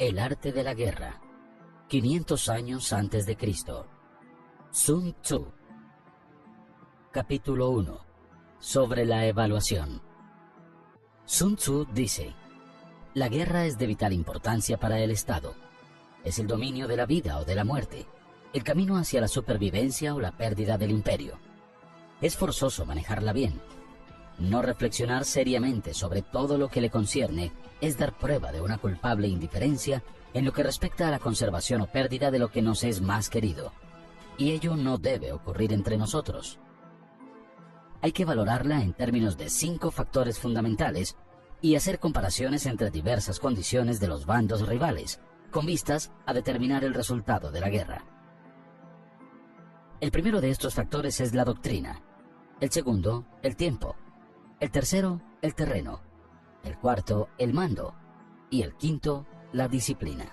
El arte de la guerra. 500 años antes de Cristo. Sun Tzu. Capítulo 1. Sobre la evaluación. Sun Tzu dice: la guerra es de vital importancia para el Estado. Es el dominio de la vida o de la muerte, el camino hacia la supervivencia o la pérdida del imperio. Es forzoso manejarla bien. No reflexionar seriamente sobre todo lo que le concierne es dar prueba de una culpable indiferencia en lo que respecta a la conservación o pérdida de lo que nos es más querido. Y ello no debe ocurrir entre nosotros. Hay que valorarla en términos de 5 factores fundamentales y hacer comparaciones entre diversas condiciones de los bandos rivales, con vistas a determinar el resultado de la guerra. El primero de estos factores es la doctrina, el segundo, el tiempo, el tercero, el terreno, el cuarto, el mando, y el quinto, la disciplina.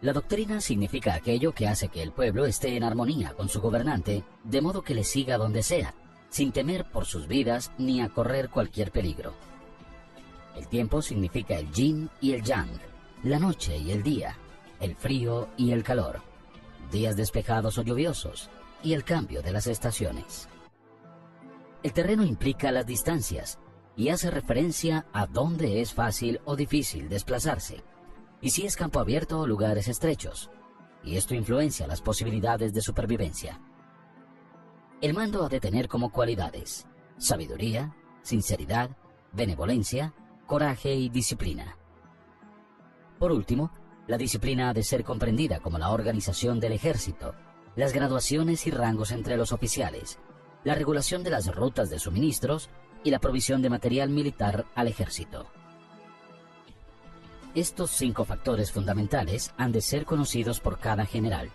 La doctrina significa aquello que hace que el pueblo esté en armonía con su gobernante, de modo que le siga donde sea, sin temer por sus vidas ni a correr cualquier peligro. El tiempo significa el yin y el yang, la noche y el día, el frío y el calor, días despejados o lluviosos, y el cambio de las estaciones. El terreno implica las distancias y hace referencia a dónde es fácil o difícil desplazarse, y si es campo abierto o lugares estrechos, y esto influencia las posibilidades de supervivencia. El mando ha de tener como cualidades sabiduría, sinceridad, benevolencia, coraje y disciplina. Por último, la disciplina ha de ser comprendida como la organización del ejército, las graduaciones y rangos entre los oficiales, la regulación de las rutas de suministros y la provisión de material militar al ejército. Estos 5 factores fundamentales han de ser conocidos por cada general.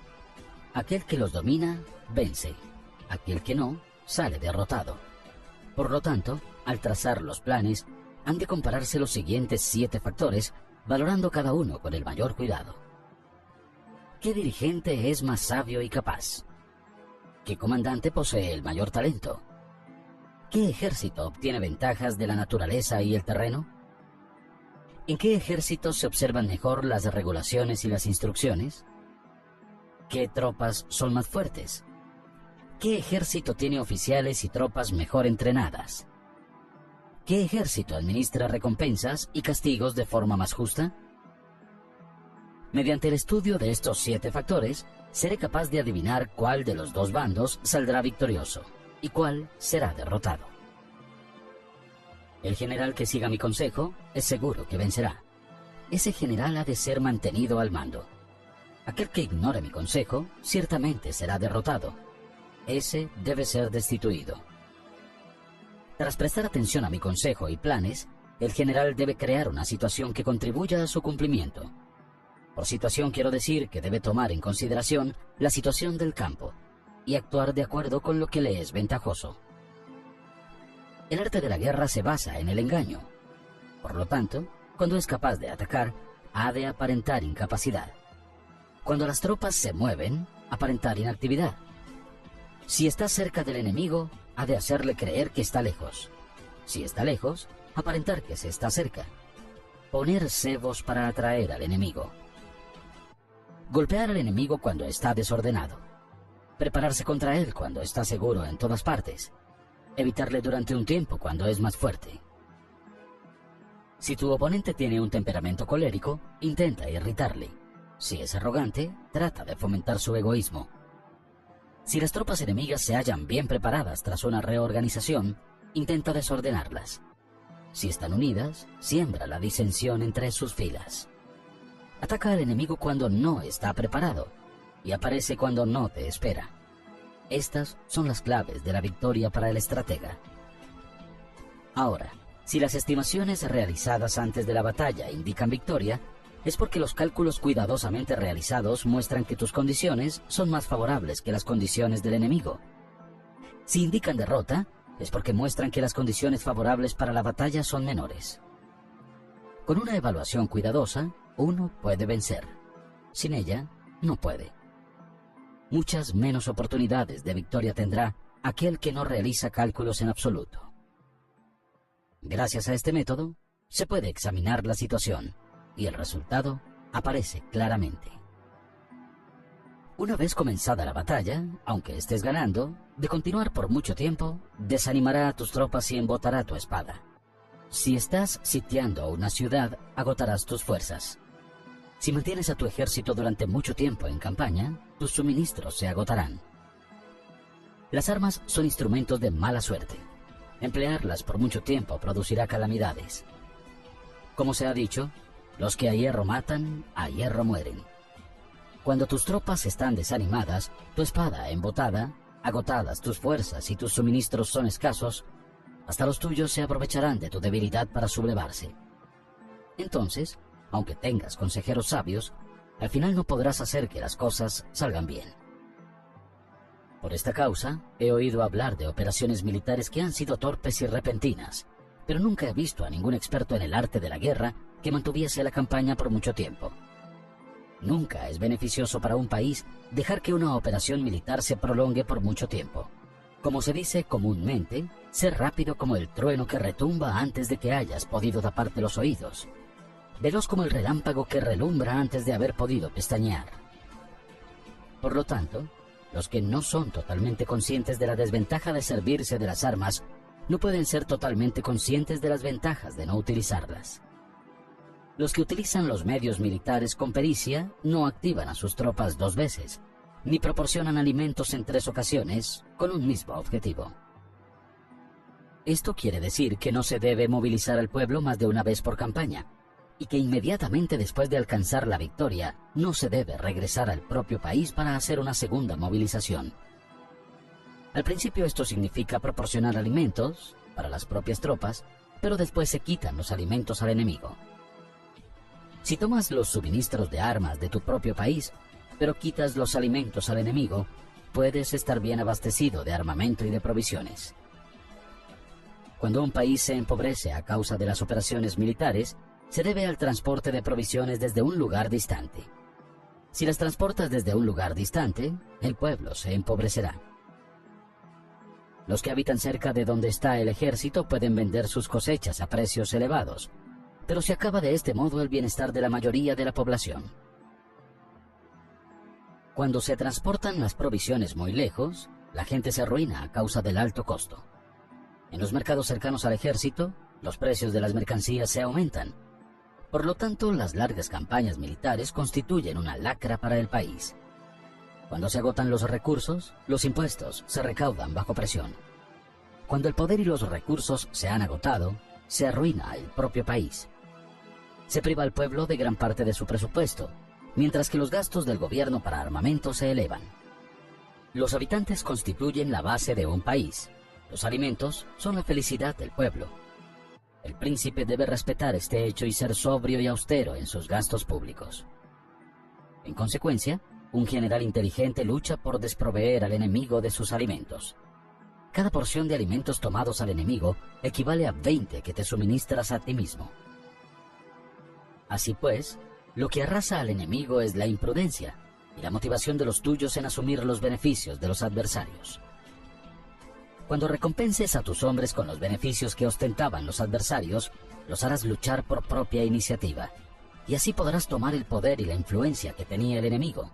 Aquel que los domina, vence. Aquel que no, sale derrotado. Por lo tanto, al trazar los planes, han de compararse los siguientes 7 factores, valorando cada uno con el mayor cuidado. ¿Qué dirigente es más sabio y capaz? ¿Qué comandante posee el mayor talento? ¿Qué ejército obtiene ventajas de la naturaleza y el terreno? ¿En qué ejército se observan mejor las regulaciones y las instrucciones? ¿Qué tropas son más fuertes? ¿Qué ejército tiene oficiales y tropas mejor entrenadas? ¿Qué ejército administra recompensas y castigos de forma más justa? Mediante el estudio de estos 7 factores, seré capaz de adivinar cuál de los 2 bandos saldrá victorioso y cuál será derrotado. El general que siga mi consejo es seguro que vencerá. Ese general ha de ser mantenido al mando. Aquel que ignore mi consejo ciertamente será derrotado. Ese debe ser destituido. Tras prestar atención a mi consejo y planes, el general debe crear una situación que contribuya a su cumplimiento. Por situación quiero decir que debe tomar en consideración la situación del campo y actuar de acuerdo con lo que le es ventajoso. El arte de la guerra se basa en el engaño. Por lo tanto, cuando es capaz de atacar, ha de aparentar incapacidad. Cuando las tropas se mueven, aparentar inactividad. Si está cerca del enemigo, ha de hacerle creer que está lejos. Si está lejos, aparentar que se está cerca. Poner cebos para atraer al enemigo. Golpear al enemigo cuando está desordenado. Prepararse contra él cuando está seguro en todas partes. Evitarle durante un tiempo cuando es más fuerte. Si tu oponente tiene un temperamento colérico, intenta irritarle. Si es arrogante, trata de fomentar su egoísmo. Si las tropas enemigas se hallan bien preparadas tras una reorganización, intenta desordenarlas. Si están unidas, siembra la disensión entre sus filas. Ataca al enemigo cuando no está preparado y aparece cuando no te espera. Estas son las claves de la victoria para el estratega. Ahora, si las estimaciones realizadas antes de la batalla indican victoria, es porque los cálculos cuidadosamente realizados muestran que tus condiciones son más favorables que las condiciones del enemigo. Si indican derrota, es porque muestran que las condiciones favorables para la batalla son menores. Con una evaluación cuidadosa, uno puede vencer. Sin ella, no puede. Muchas menos oportunidades de victoria tendrá aquel que no realiza cálculos en absoluto. Gracias a este método, se puede examinar la situación y el resultado aparece claramente. Una vez comenzada la batalla, aunque estés ganando, de continuar por mucho tiempo, desanimará a tus tropas y embotará tu espada. Si estás sitiando una ciudad, agotarás tus fuerzas. Si mantienes a tu ejército durante mucho tiempo en campaña, tus suministros se agotarán. Las armas son instrumentos de mala suerte. Emplearlas por mucho tiempo producirá calamidades. Como se ha dicho, los que a hierro matan, a hierro mueren. Cuando tus tropas están desanimadas, tu espada embotada, agotadas tus fuerzas y tus suministros son escasos, hasta los tuyos se aprovecharán de tu debilidad para sublevarse. Entonces, aunque tengas consejeros sabios, al final no podrás hacer que las cosas salgan bien. Por esta causa, he oído hablar de operaciones militares que han sido torpes y repentinas, pero nunca he visto a ningún experto en el arte de la guerra que mantuviese la campaña por mucho tiempo. Nunca es beneficioso para un país dejar que una operación militar se prolongue por mucho tiempo. Como se dice comúnmente, ser rápido como el trueno que retumba antes de que hayas podido taparte los oídos. Veloz como el relámpago que relumbra antes de haber podido pestañear. Por lo tanto, los que no son totalmente conscientes de la desventaja de servirse de las armas, no pueden ser totalmente conscientes de las ventajas de no utilizarlas. Los que utilizan los medios militares con pericia no activan a sus tropas 2 veces, ni proporcionan alimentos en 3 ocasiones con un mismo objetivo. Esto quiere decir que no se debe movilizar al pueblo más de una vez por campaña, y que inmediatamente después de alcanzar la victoria no se debe regresar al propio país para hacer una segunda movilización. Al principio esto significa proporcionar alimentos para las propias tropas, pero después se quitan los alimentos al enemigo. Si tomas los suministros de armas de tu propio país, pero quitas los alimentos al enemigo, puedes estar bien abastecido de armamento y de provisiones. Cuando un país se empobrece a causa de las operaciones militares, se debe al transporte de provisiones desde un lugar distante. Si las transportas desde un lugar distante, el pueblo se empobrecerá. Los que habitan cerca de donde está el ejército pueden vender sus cosechas a precios elevados, pero se acaba de este modo el bienestar de la mayoría de la población. Cuando se transportan las provisiones muy lejos, la gente se arruina a causa del alto costo. En los mercados cercanos al ejército, los precios de las mercancías se aumentan. Por lo tanto, las largas campañas militares constituyen una lacra para el país. Cuando se agotan los recursos, los impuestos se recaudan bajo presión. Cuando el poder y los recursos se han agotado, se arruina el propio país. Se priva al pueblo de gran parte de su presupuesto, mientras que los gastos del gobierno para armamento se elevan. Los habitantes constituyen la base de un país. Los alimentos son la felicidad del pueblo. El príncipe debe respetar este hecho y ser sobrio y austero en sus gastos públicos. En consecuencia, un general inteligente lucha por desproveer al enemigo de sus alimentos. Cada porción de alimentos tomados al enemigo equivale a 20 que te suministras a ti mismo. Así pues, lo que arrasa al enemigo es la imprudencia y la motivación de los tuyos en asumir los beneficios de los adversarios. Cuando recompenses a tus hombres con los beneficios que ostentaban los adversarios, los harás luchar por propia iniciativa, y así podrás tomar el poder y la influencia que tenía el enemigo.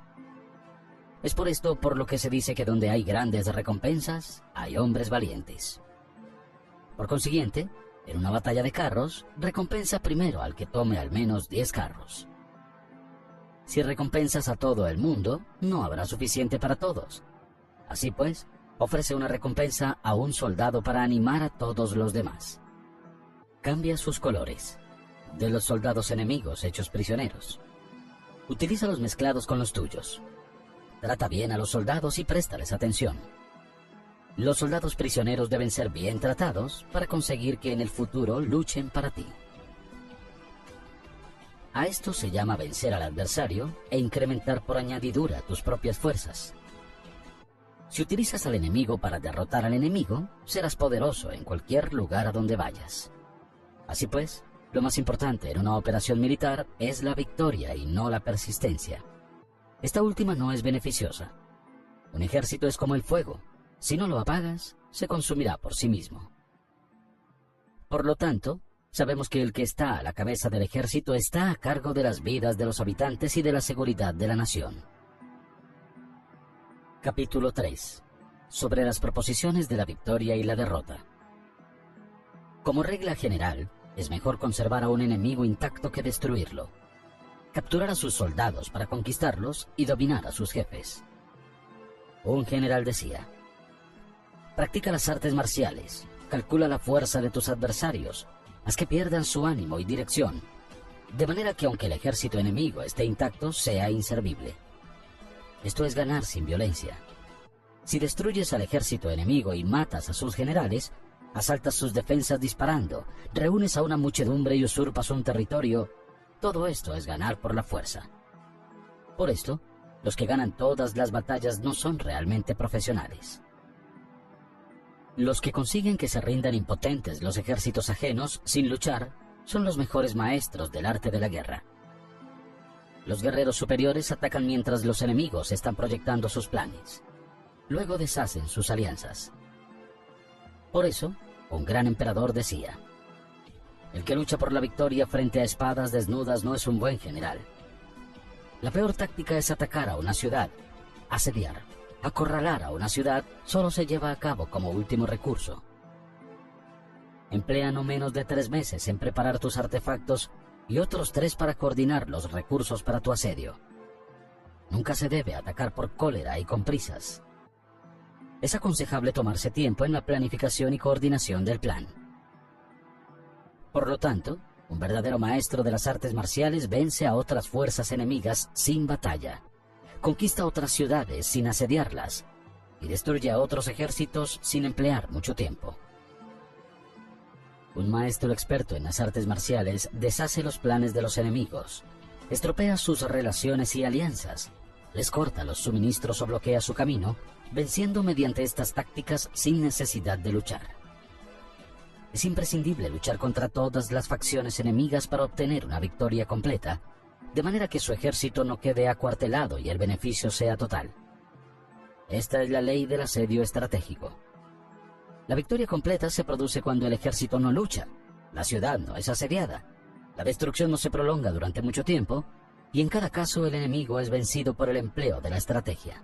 Es por esto por lo que se dice que donde hay grandes recompensas, hay hombres valientes. Por consiguiente, en una batalla de carros, recompensa primero al que tome al menos 10 carros. Si recompensas a todo el mundo, no habrá suficiente para todos. Así pues, ofrece una recompensa a un soldado para animar a todos los demás. Cambia sus colores, de los soldados enemigos hechos prisioneros. Utilízalos mezclados con los tuyos. Trata bien a los soldados y préstales atención. Los soldados prisioneros deben ser bien tratados para conseguir que en el futuro luchen para ti. A esto se llama vencer al adversario e incrementar por añadidura tus propias fuerzas. Si utilizas al enemigo para derrotar al enemigo, serás poderoso en cualquier lugar a donde vayas. Así pues, lo más importante en una operación militar es la victoria y no la persistencia. Esta última no es beneficiosa. Un ejército es como el fuego. Si no lo apagas, se consumirá por sí mismo. Por lo tanto, sabemos que el que está a la cabeza del ejército está a cargo de las vidas de los habitantes y de la seguridad de la nación. Capítulo 3. Sobre las proposiciones de la victoria y la derrota. Como regla general, es mejor conservar a un enemigo intacto que destruirlo. Capturar a sus soldados para conquistarlos y dominar a sus jefes. Un general decía: practica las artes marciales, calcula la fuerza de tus adversarios, haz que pierdan su ánimo y dirección, de manera que aunque el ejército enemigo esté intacto, sea inservible. Esto es ganar sin violencia. Si destruyes al ejército enemigo y matas a sus generales, asaltas sus defensas disparando, reúnes a una muchedumbre y usurpas un territorio, todo esto es ganar por la fuerza. Por esto, los que ganan todas las batallas no son realmente profesionales. Los que consiguen que se rindan impotentes los ejércitos ajenos sin luchar son los mejores maestros del arte de la guerra. Los guerreros superiores atacan mientras los enemigos están proyectando sus planes. Luego deshacen sus alianzas. Por eso, un gran emperador decía: el que lucha por la victoria frente a espadas desnudas no es un buen general. La peor táctica es atacar a una ciudad. Asediar, acorralar a una ciudad solo se lleva a cabo como último recurso. Emplea no menos de 3 meses en preparar tus artefactos y otros 3 para coordinar los recursos para tu asedio. Nunca se debe atacar por cólera y con prisas. Es aconsejable tomarse tiempo en la planificación y coordinación del plan. Por lo tanto, un verdadero maestro de las artes marciales vence a otras fuerzas enemigas sin batalla, conquista otras ciudades sin asediarlas y destruye a otros ejércitos sin emplear mucho tiempo. Un maestro experto en las artes marciales deshace los planes de los enemigos, estropea sus relaciones y alianzas, les corta los suministros o bloquea su camino, venciendo mediante estas tácticas sin necesidad de luchar. Es imprescindible luchar contra todas las facciones enemigas para obtener una victoria completa, de manera que su ejército no quede acuartelado y el beneficio sea total. Esta es la ley del asedio estratégico. La victoria completa se produce cuando el ejército no lucha, la ciudad no es asediada, la destrucción no se prolonga durante mucho tiempo, y en cada caso el enemigo es vencido por el empleo de la estrategia.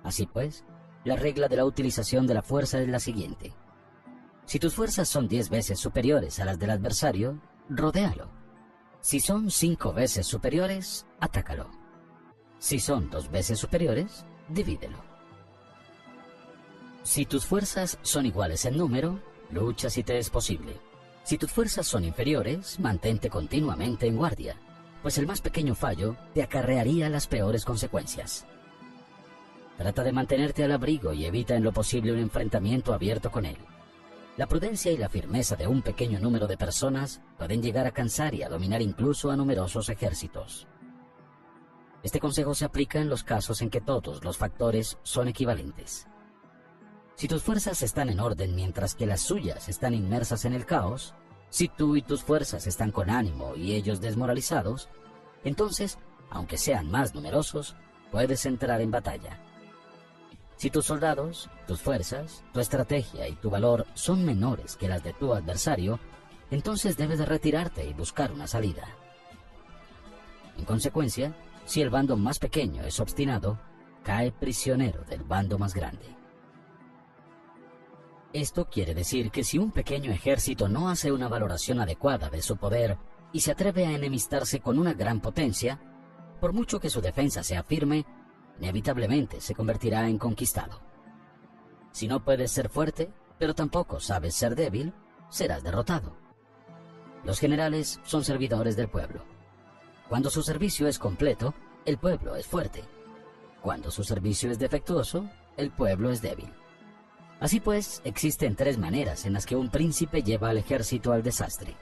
Así pues, la regla de la utilización de la fuerza es la siguiente. Si tus fuerzas son 10 veces superiores a las del adversario, rodéalo. Si son 5 veces superiores, atácalo. Si son 2 veces superiores, divídelo. Si tus fuerzas son iguales en número, lucha si te es posible. Si tus fuerzas son inferiores, mantente continuamente en guardia, pues el más pequeño fallo te acarrearía las peores consecuencias. Trata de mantenerte al abrigo y evita en lo posible un enfrentamiento abierto con él. La prudencia y la firmeza de un pequeño número de personas pueden llegar a cansar y a dominar incluso a numerosos ejércitos. Este consejo se aplica en los casos en que todos los factores son equivalentes. Si tus fuerzas están en orden mientras que las suyas están inmersas en el caos, si tú y tus fuerzas están con ánimo y ellos desmoralizados, entonces, aunque sean más numerosos, puedes entrar en batalla. Si tus soldados, tus fuerzas, tu estrategia y tu valor son menores que las de tu adversario, entonces debes de retirarte y buscar una salida. En consecuencia, si el bando más pequeño es obstinado, cae prisionero del bando más grande. Esto quiere decir que si un pequeño ejército no hace una valoración adecuada de su poder y se atreve a enemistarse con una gran potencia, por mucho que su defensa sea firme, inevitablemente se convertirá en conquistado. Si no puedes ser fuerte, pero tampoco sabes ser débil, serás derrotado. Los generales son servidores del pueblo. Cuando su servicio es completo, el pueblo es fuerte. Cuando su servicio es defectuoso, el pueblo es débil. Así pues, existen 3 maneras en las que un príncipe lleva al ejército al desastre.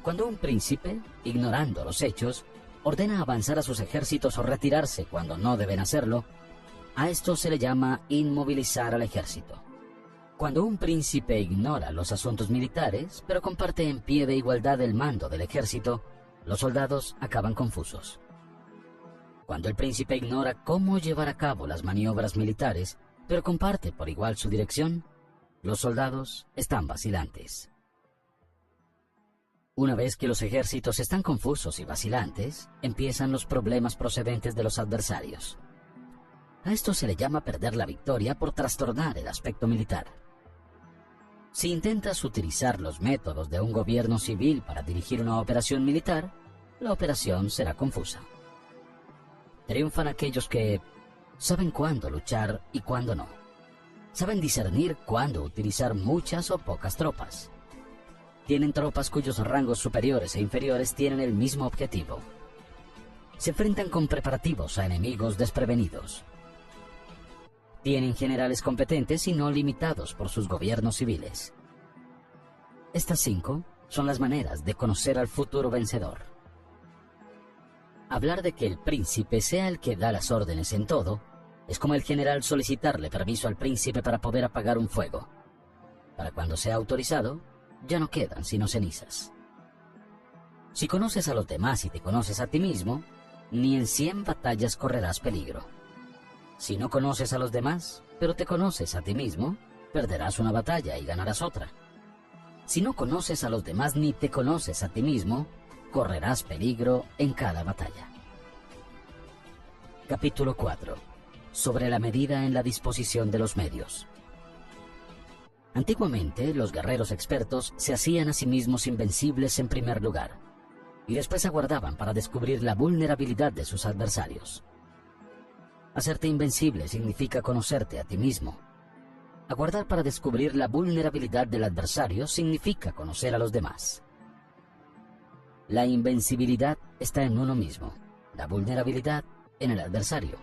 Cuando un príncipe, ignorando los hechos, ordena avanzar a sus ejércitos o retirarse cuando no deben hacerlo, a esto se le llama inmovilizar al ejército. Cuando un príncipe ignora los asuntos militares, pero comparte en pie de igualdad el mando del ejército, los soldados acaban confusos. Cuando el príncipe ignora cómo llevar a cabo las maniobras militares, pero comparte por igual su dirección, los soldados están vacilantes. Una vez que los ejércitos están confusos y vacilantes, empiezan los problemas procedentes de los adversarios. A esto se le llama perder la victoria por trastornar el aspecto militar. Si intentas utilizar los métodos de un gobierno civil para dirigir una operación militar, la operación será confusa. Triunfan aquellos que saben cuándo luchar y cuándo no. Saben discernir cuándo utilizar muchas o pocas tropas. Tienen tropas cuyos rangos superiores e inferiores tienen el mismo objetivo. Se enfrentan con preparativos a enemigos desprevenidos. Tienen generales competentes y no limitados por sus gobiernos civiles. Estas 5 son las maneras de conocer al futuro vencedor. Hablar de que el príncipe sea el que da las órdenes en todo es como el general solicitarle permiso al príncipe para poder apagar un fuego. Para cuando sea autorizado, ya no quedan sino cenizas. Si conoces a los demás y te conoces a ti mismo, ni en 100 batallas correrás peligro. Si no conoces a los demás, pero te conoces a ti mismo, perderás una batalla y ganarás otra. Si no conoces a los demás ni te conoces a ti mismo, correrás peligro en cada batalla. Capítulo 4. Sobre la medida en la disposición de los medios. Antiguamente, los guerreros expertos se hacían a sí mismos invencibles en primer lugar, y después aguardaban para descubrir la vulnerabilidad de sus adversarios. Hacerte invencible significa conocerte a ti mismo. Aguardar para descubrir la vulnerabilidad del adversario significa conocer a los demás. La invencibilidad está en uno mismo, la vulnerabilidad en el adversario.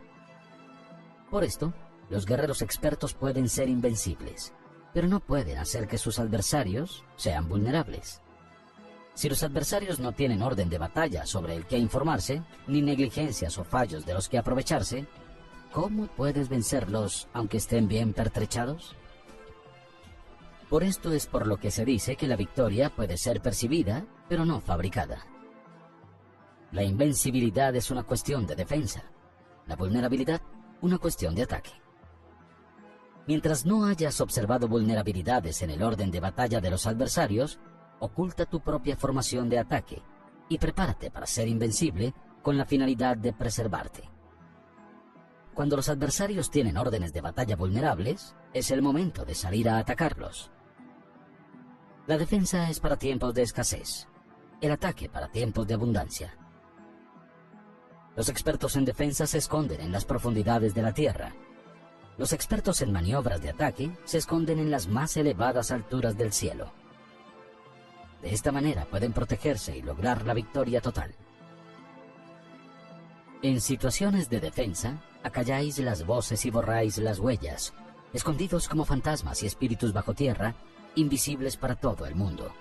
Por esto, los guerreros expertos pueden ser invencibles, pero no pueden hacer que sus adversarios sean vulnerables. Si los adversarios no tienen orden de batalla sobre el que informarse, ni negligencias o fallos de los que aprovecharse, ¿cómo puedes vencerlos aunque estén bien pertrechados? Por esto es por lo que se dice que la victoria puede ser percibida, pero no fabricada. La invencibilidad es una cuestión de defensa, la vulnerabilidad una cuestión de ataque. Mientras no hayas observado vulnerabilidades en el orden de batalla de los adversarios, oculta tu propia formación de ataque y prepárate para ser invencible con la finalidad de preservarte. Cuando los adversarios tienen órdenes de batalla vulnerables, es el momento de salir a atacarlos. La defensa es para tiempos de escasez, el ataque para tiempos de abundancia. Los expertos en defensa se esconden en las profundidades de la tierra. Los expertos en maniobras de ataque se esconden en las más elevadas alturas del cielo. De esta manera pueden protegerse y lograr la victoria total. En situaciones de defensa, acalláis las voces y borráis las huellas, escondidos como fantasmas y espíritus bajo tierra, invisibles para todo el mundo.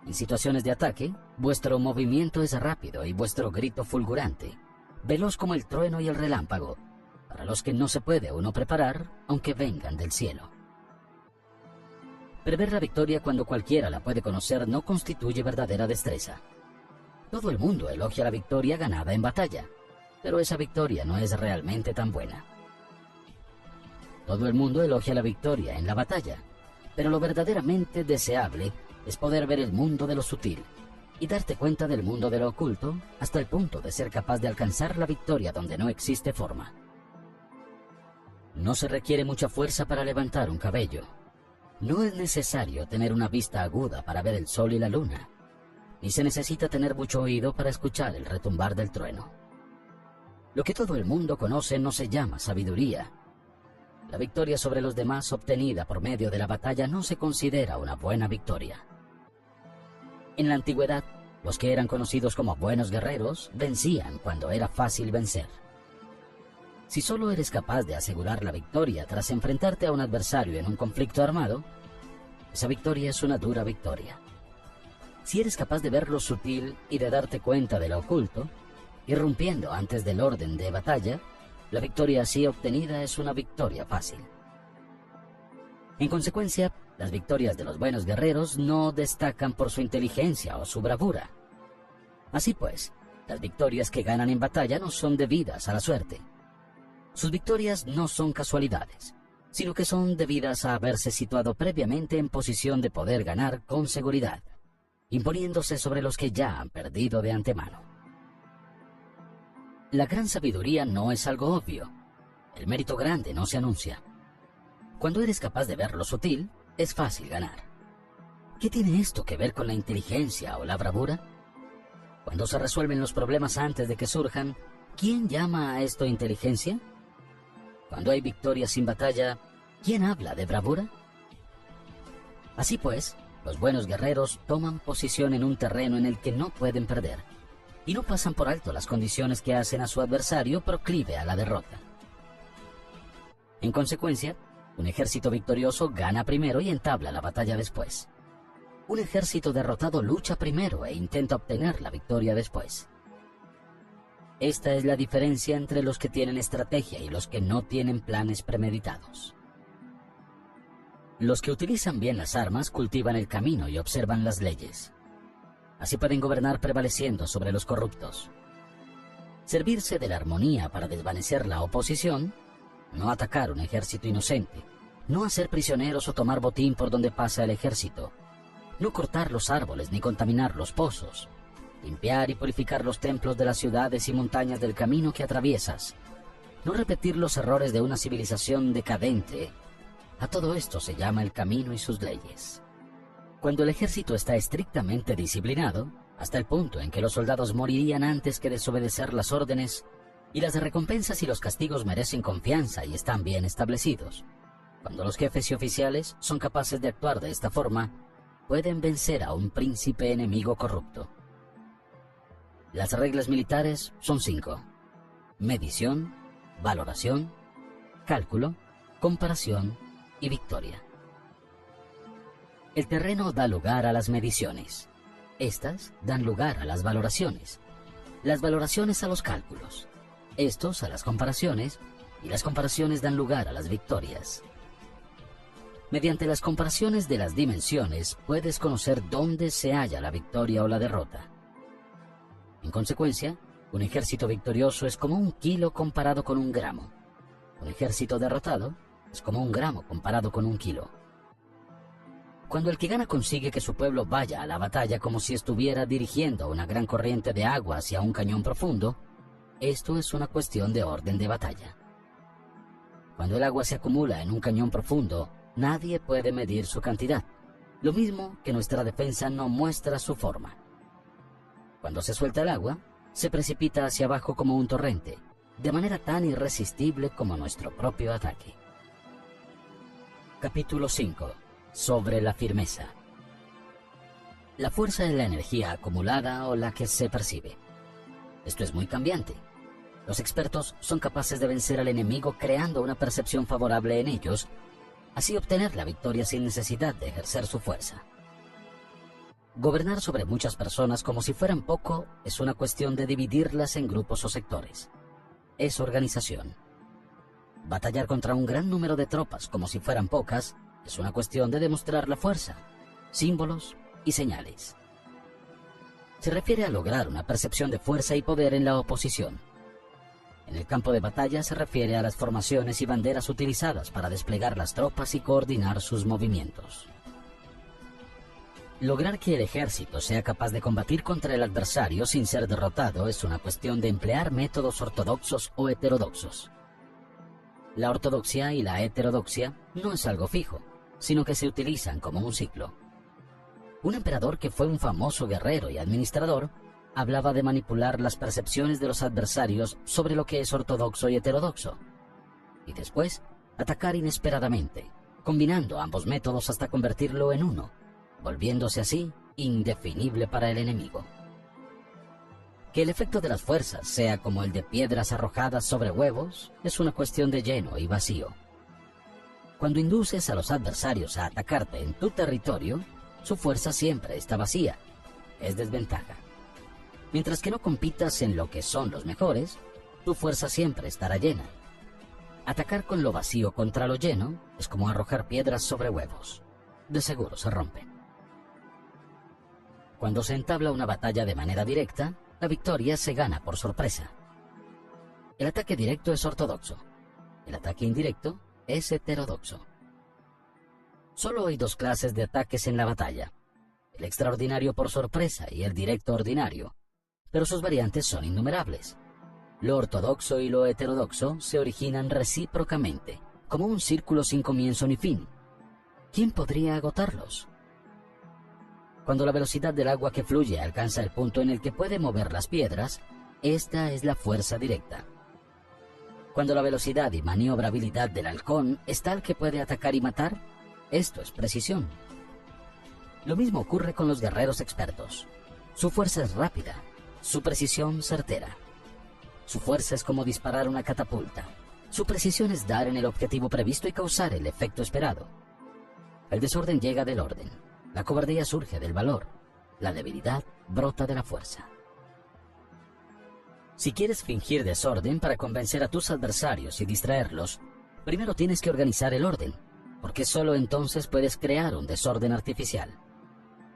En situaciones de ataque, vuestro movimiento es rápido y vuestro grito fulgurante, veloz como el trueno y el relámpago, para los que no se puede uno preparar, aunque vengan del cielo. Prever la victoria cuando cualquiera la puede conocer no constituye verdadera destreza. Todo el mundo elogia la victoria ganada en batalla, pero esa victoria no es realmente tan buena. Todo el mundo elogia la victoria en la batalla, pero lo verdaderamente deseable es poder ver el mundo de lo sutil y darte cuenta del mundo de lo oculto hasta el punto de ser capaz de alcanzar la victoria donde no existe forma. No se requiere mucha fuerza para levantar un cabello. No es necesario tener una vista aguda para ver el sol y la luna, ni se necesita tener mucho oído para escuchar el retumbar del trueno. Lo que todo el mundo conoce no se llama sabiduría. La victoria sobre los demás obtenida por medio de la batalla no se considera una buena victoria. En la antigüedad, los que eran conocidos como buenos guerreros vencían cuando era fácil vencer. Si solo eres capaz de asegurar la victoria tras enfrentarte a un adversario en un conflicto armado, esa victoria es una dura victoria. Si eres capaz de ver lo sutil y de darte cuenta de lo oculto, irrumpiendo antes del orden de batalla, la victoria así obtenida es una victoria fácil. En consecuencia, las victorias de los buenos guerreros no destacan por su inteligencia o su bravura. Así pues, las victorias que ganan en batalla no son debidas a la suerte. Sus victorias no son casualidades, sino que son debidas a haberse situado previamente en posición de poder ganar con seguridad, imponiéndose sobre los que ya han perdido de antemano. La gran sabiduría no es algo obvio. El mérito grande no se anuncia. Cuando eres capaz de ver lo sutil, es fácil ganar. ¿Qué tiene esto que ver con la inteligencia o la bravura? Cuando se resuelven los problemas antes de que surjan, ¿quién llama a esto inteligencia? Cuando hay victoria sin batalla, ¿quién habla de bravura? Así pues, los buenos guerreros toman posición en un terreno en el que no pueden perder, y no pasan por alto las condiciones que hacen a su adversario proclive a la derrota. En consecuencia, un ejército victorioso gana primero y entabla la batalla después. Un ejército derrotado lucha primero e intenta obtener la victoria después. Esta es la diferencia entre los que tienen estrategia y los que no tienen planes premeditados. Los que utilizan bien las armas cultivan el camino y observan las leyes. Así pueden gobernar prevaleciendo sobre los corruptos. Servirse de la armonía para desvanecer la oposición, no atacar un ejército inocente, no hacer prisioneros o tomar botín por donde pasa el ejército, no cortar los árboles ni contaminar los pozos, limpiar y purificar los templos de las ciudades y montañas del camino que atraviesas, no repetir los errores de una civilización decadente. A todo esto se llama el camino y sus leyes. Cuando el ejército está estrictamente disciplinado, hasta el punto en que los soldados morirían antes que desobedecer las órdenes, y las recompensas y los castigos merecen confianza y están bien establecidos, cuando los jefes y oficiales son capaces de actuar de esta forma, pueden vencer a un príncipe enemigo corrupto. Las reglas militares son 5: medición, valoración, cálculo, comparación y victoria. El terreno da lugar a las mediciones. Estas dan lugar a las valoraciones. Las valoraciones a los cálculos. Estos a las comparaciones. Y las comparaciones dan lugar a las victorias. Mediante las comparaciones de las dimensiones puedes conocer dónde se halla la victoria o la derrota. En consecuencia, un ejército victorioso es como 1 kilo comparado con 1 gramo. Un ejército derrotado es como 1 gramo comparado con 1 kilo. Cuando el que gana consigue que su pueblo vaya a la batalla como si estuviera dirigiendo una gran corriente de agua hacia un cañón profundo, esto es una cuestión de orden de batalla. Cuando el agua se acumula en un cañón profundo, nadie puede medir su cantidad, lo mismo que nuestra defensa no muestra su forma. Cuando se suelta el agua, se precipita hacia abajo como un torrente, de manera tan irresistible como nuestro propio ataque. Capítulo 5. Sobre la firmeza. La fuerza es la energía acumulada o la que se percibe. Esto es muy cambiante. Los expertos son capaces de vencer al enemigo creando una percepción favorable en ellos, así obtener la victoria sin necesidad de ejercer su fuerza. Gobernar sobre muchas personas como si fueran poco es una cuestión de dividirlas en grupos o sectores. Es organización. Batallar contra un gran número de tropas como si fueran pocas es una cuestión de demostrar la fuerza, símbolos y señales. Se refiere a lograr una percepción de fuerza y poder en la oposición. En el campo de batalla se refiere a las formaciones y banderas utilizadas para desplegar las tropas y coordinar sus movimientos. Lograr que el ejército sea capaz de combatir contra el adversario sin ser derrotado es una cuestión de emplear métodos ortodoxos o heterodoxos. La ortodoxia y la heterodoxia no es algo fijo, sino que se utilizan como un ciclo. Un emperador que fue un famoso guerrero y administrador hablaba de manipular las percepciones de los adversarios sobre lo que es ortodoxo y heterodoxo, y después atacar inesperadamente, combinando ambos métodos hasta convertirlo en uno, volviéndose así indefinible para el enemigo. Que el efecto de las fuerzas sea como el de piedras arrojadas sobre huevos es una cuestión de lleno y vacío. Cuando induces a los adversarios a atacarte en tu territorio, su fuerza siempre está vacía, es desventaja. Mientras que no compitas en lo que son los mejores, tu fuerza siempre estará llena. Atacar con lo vacío contra lo lleno es como arrojar piedras sobre huevos. De seguro se rompen. Cuando se entabla una batalla de manera directa, la victoria se gana por sorpresa. El ataque directo es ortodoxo. El ataque indirecto es heterodoxo. Solo hay 2 clases de ataques en la batalla: el extraordinario por sorpresa y el directo ordinario, pero sus variantes son innumerables. Lo ortodoxo y lo heterodoxo se originan recíprocamente, como un círculo sin comienzo ni fin. ¿Quién podría agotarlos? Cuando la velocidad del agua que fluye alcanza el punto en el que puede mover las piedras, esta es la fuerza directa. Cuando la velocidad y maniobrabilidad del halcón es tal que puede atacar y matar, esto es precisión. Lo mismo ocurre con los guerreros expertos. Su fuerza es rápida, su precisión certera. Su fuerza es como disparar una catapulta. Su precisión es dar en el objetivo previsto y causar el efecto esperado. El desorden llega del orden. La cobardía surge del valor. La debilidad brota de la fuerza. Si quieres fingir desorden para convencer a tus adversarios y distraerlos, primero tienes que organizar el orden, porque solo entonces puedes crear un desorden artificial.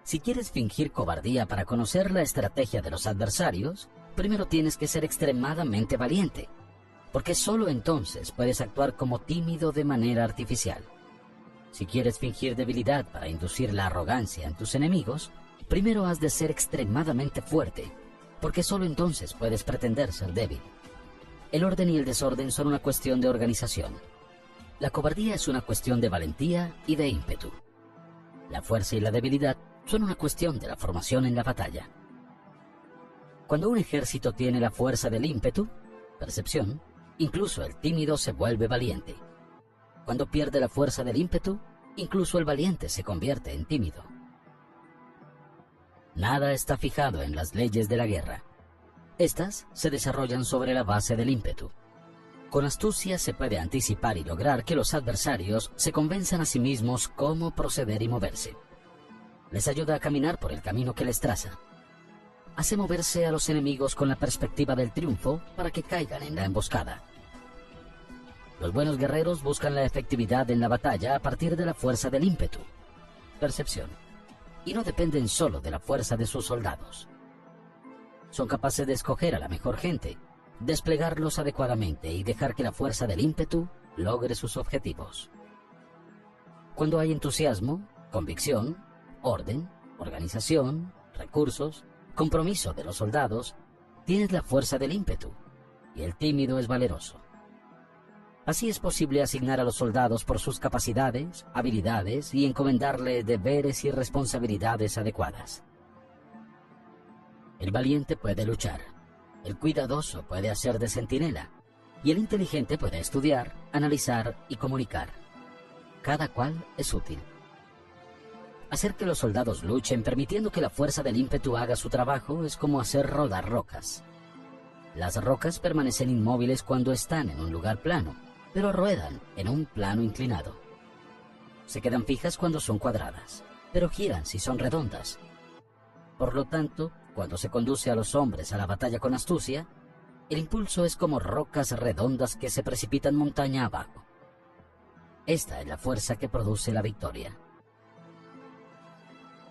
Si quieres fingir cobardía para conocer la estrategia de los adversarios, primero tienes que ser extremadamente valiente, porque solo entonces puedes actuar como tímido de manera artificial. Si quieres fingir debilidad para inducir la arrogancia en tus enemigos, primero has de ser extremadamente fuerte, porque solo entonces puedes pretender ser débil. El orden y el desorden son una cuestión de organización. La cobardía es una cuestión de valentía y de ímpetu. La fuerza y la debilidad son una cuestión de la formación en la batalla. Cuando un ejército tiene la fuerza del ímpetu, percepción, incluso el tímido se vuelve valiente. Cuando pierde la fuerza del ímpetu, incluso el valiente se convierte en tímido. Nada está fijado en las leyes de la guerra. Estas se desarrollan sobre la base del ímpetu. Con astucia se puede anticipar y lograr que los adversarios se convenzan a sí mismos cómo proceder y moverse. Les ayuda a caminar por el camino que les traza. Hace moverse a los enemigos con la perspectiva del triunfo para que caigan en la emboscada. Los buenos guerreros buscan la efectividad en la batalla a partir de la fuerza del ímpetu, percepción, y no dependen solo de la fuerza de sus soldados. Son capaces de escoger a la mejor gente, desplegarlos adecuadamente y dejar que la fuerza del ímpetu logre sus objetivos. Cuando hay entusiasmo, convicción, orden, organización, recursos, compromiso de los soldados, tienes la fuerza del ímpetu, y el tímido es valeroso. Así es posible asignar a los soldados por sus capacidades, habilidades y encomendarle deberes y responsabilidades adecuadas. El valiente puede luchar, el cuidadoso puede hacer de centinela, y el inteligente puede estudiar, analizar y comunicar. Cada cual es útil. Hacer que los soldados luchen permitiendo que la fuerza del ímpetu haga su trabajo es como hacer rodar rocas. Las rocas permanecen inmóviles cuando están en un lugar plano, pero ruedan en un plano inclinado. Se quedan fijas cuando son cuadradas, pero giran si son redondas. Por lo tanto, cuando se conduce a los hombres a la batalla con astucia, el impulso es como rocas redondas que se precipitan montaña abajo. Esta es la fuerza que produce la victoria.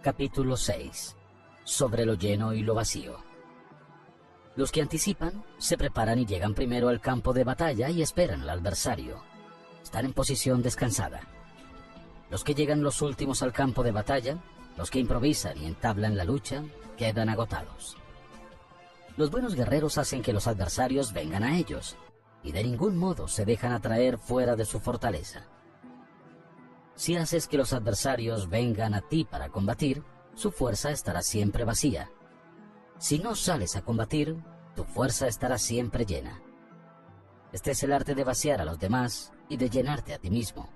Capítulo 6. Sobre lo lleno y lo vacío. Los que anticipan se preparan y llegan primero al campo de batalla y esperan al adversario. Están en posición descansada. Los que llegan los últimos al campo de batalla, los que improvisan y entablan la lucha, quedan agotados. Los buenos guerreros hacen que los adversarios vengan a ellos, y de ningún modo se dejan atraer fuera de su fortaleza. Si haces que los adversarios vengan a ti para combatir, su fuerza estará siempre vacía. Si no sales a combatir, tu fuerza estará siempre llena. Este es el arte de vaciar a los demás y de llenarte a ti mismo.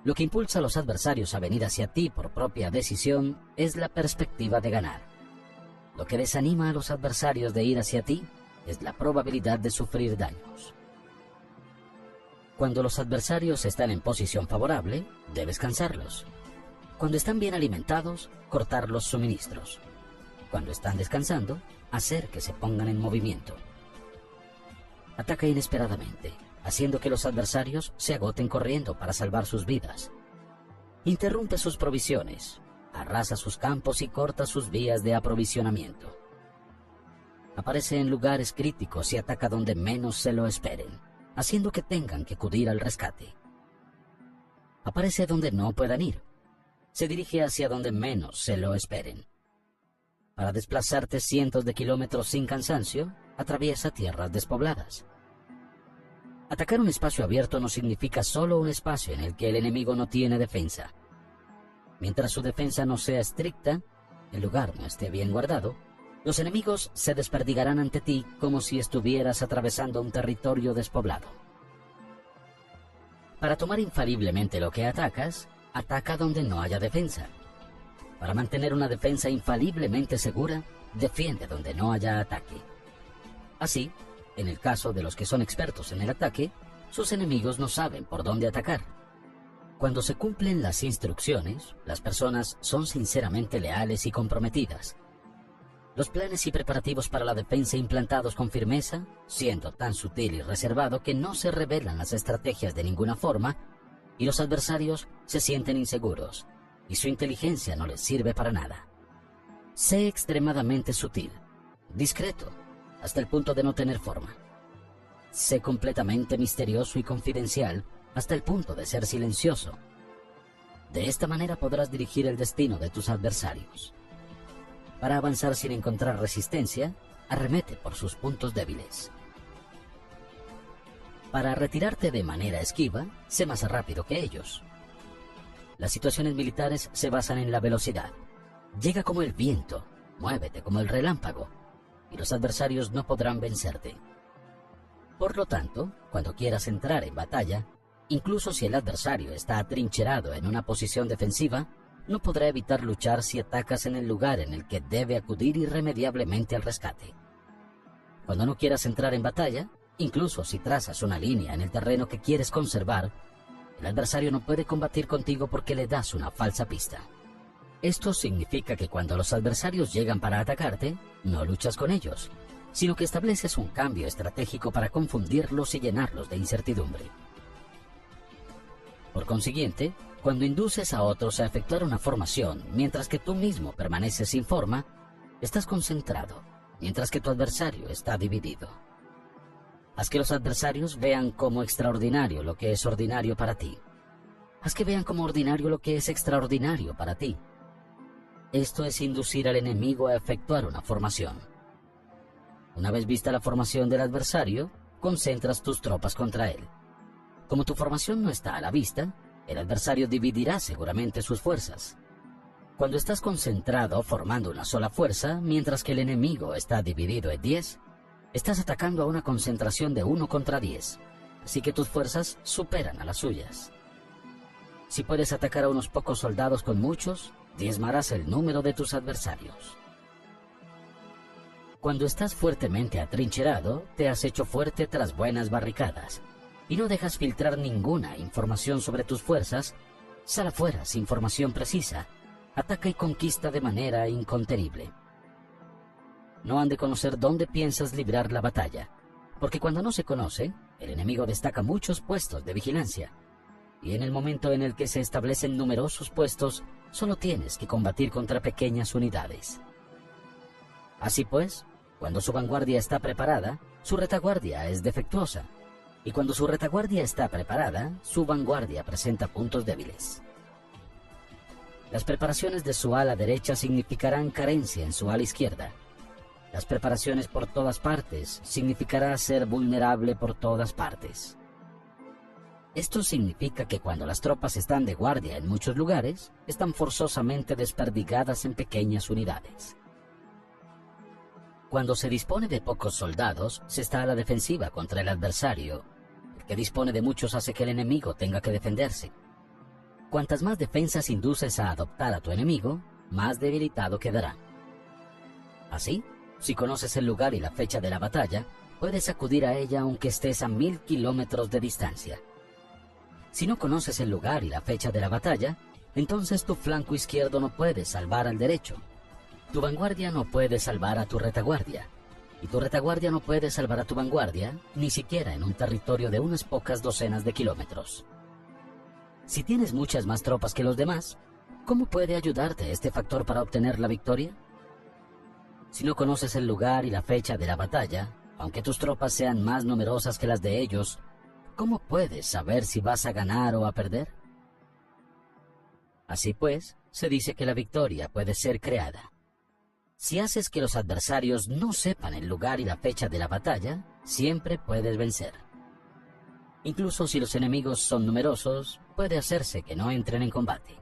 Lo que impulsa a los adversarios a venir hacia ti por propia decisión es la perspectiva de ganar. Lo que desanima a los adversarios de ir hacia ti es la probabilidad de sufrir daños. Cuando los adversarios están en posición favorable, debes cansarlos. Cuando están bien alimentados, cortar los suministros. Cuando están descansando, hacer que se pongan en movimiento. Ataca inesperadamente, haciendo que los adversarios se agoten corriendo para salvar sus vidas. Interrumpe sus provisiones, arrasa sus campos y corta sus vías de aprovisionamiento. Aparece en lugares críticos y ataca donde menos se lo esperen, haciendo que tengan que acudir al rescate. Aparece donde no puedan ir. se dirige hacia donde menos se lo esperen. Para desplazarte cientos de kilómetros sin cansancio, atraviesa tierras despobladas. Atacar un espacio abierto no significa solo un espacio en el que el enemigo no tiene defensa. Mientras su defensa no sea estricta, el lugar no esté bien guardado, los enemigos se desperdigarán ante ti como si estuvieras atravesando un territorio despoblado. Para tomar infaliblemente lo que atacas, ataca donde no haya defensa. Para mantener una defensa infaliblemente segura, defiende donde no haya ataque. Así, en el caso de los que son expertos en el ataque, sus enemigos no saben por dónde atacar. Cuando se cumplen las instrucciones, las personas son sinceramente leales y comprometidas. Los planes y preparativos para la defensa implantados con firmeza, siendo tan sutil y reservado que no se revelan las estrategias de ninguna forma, y los adversarios se sienten inseguros, y su inteligencia no les sirve para nada. Sé extremadamente sutil, discreto, hasta el punto de no tener forma. Sé completamente misterioso y confidencial, hasta el punto de ser silencioso. De esta manera podrás dirigir el destino de tus adversarios. Para avanzar sin encontrar resistencia, arremete por sus puntos débiles. Para retirarte de manera esquiva, sé más rápido que ellos. Las situaciones militares se basan en la velocidad. Llega como el viento, muévete como el relámpago, y los adversarios no podrán vencerte. Por lo tanto, cuando quieras entrar en batalla, incluso si el adversario está atrincherado en una posición defensiva, no podrá evitar luchar si atacas en el lugar en el que debe acudir irremediablemente al rescate. Cuando no quieras entrar en batalla, incluso si trazas una línea en el terreno que quieres conservar, el adversario no puede combatir contigo porque le das una falsa pista. Esto significa que cuando los adversarios llegan para atacarte, no luchas con ellos, sino que estableces un cambio estratégico para confundirlos y llenarlos de incertidumbre. Por consiguiente, cuando induces a otros a efectuar una formación mientras que tú mismo permaneces sin forma, estás concentrado, mientras que tu adversario está dividido. Haz que los adversarios vean como extraordinario lo que es ordinario para ti. Haz que vean como ordinario lo que es extraordinario para ti. Esto es inducir al enemigo a efectuar una formación. Una vez vista la formación del adversario, concentras tus tropas contra él. Como tu formación no está a la vista, el adversario dividirá seguramente sus fuerzas. Cuando estás concentrado formando una sola fuerza, mientras que el enemigo está dividido en 10, estás atacando a una concentración de 1 contra 10, así que tus fuerzas superan a las suyas. Si puedes atacar a unos pocos soldados con muchos, diezmarás el número de tus adversarios. Cuando estás fuertemente atrincherado, te has hecho fuerte tras buenas barricadas, y no dejas filtrar ninguna información sobre tus fuerzas, sal afuera sin información precisa, ataca y conquista de manera incontenible. No han de conocer dónde piensas librar la batalla, porque cuando no se conoce, el enemigo destaca muchos puestos de vigilancia, y en el momento en el que se establecen numerosos puestos, solo tienes que combatir contra pequeñas unidades. Así pues, cuando su vanguardia está preparada, su retaguardia es defectuosa, y cuando su retaguardia está preparada, su vanguardia presenta puntos débiles. Las preparaciones de su ala derecha significarán carencia en su ala izquierda. Las preparaciones por todas partes significará ser vulnerable por todas partes. Esto significa que cuando las tropas están de guardia en muchos lugares, están forzosamente desperdigadas en pequeñas unidades. Cuando se dispone de pocos soldados, se está a la defensiva contra el adversario. El que dispone de muchos hace que el enemigo tenga que defenderse. Cuantas más defensas induces a adoptar a tu enemigo, más debilitado quedará. Así, si conoces el lugar y la fecha de la batalla, puedes acudir a ella aunque estés a 1000 kilómetros de distancia. Si no conoces el lugar y la fecha de la batalla, entonces tu flanco izquierdo no puede salvar al derecho. Tu vanguardia no puede salvar a tu retaguardia, y tu retaguardia no puede salvar a tu vanguardia, ni siquiera en un territorio de unas pocas docenas de kilómetros. Si tienes muchas más tropas que los demás, ¿cómo puede ayudarte este factor para obtener la victoria? Si no conoces el lugar y la fecha de la batalla, aunque tus tropas sean más numerosas que las de ellos, ¿cómo puedes saber si vas a ganar o a perder? Así pues, se dice que la victoria puede ser creada. Si haces que los adversarios no sepan el lugar y la fecha de la batalla, siempre puedes vencer. Incluso si los enemigos son numerosos, puede hacerse que no entren en combate.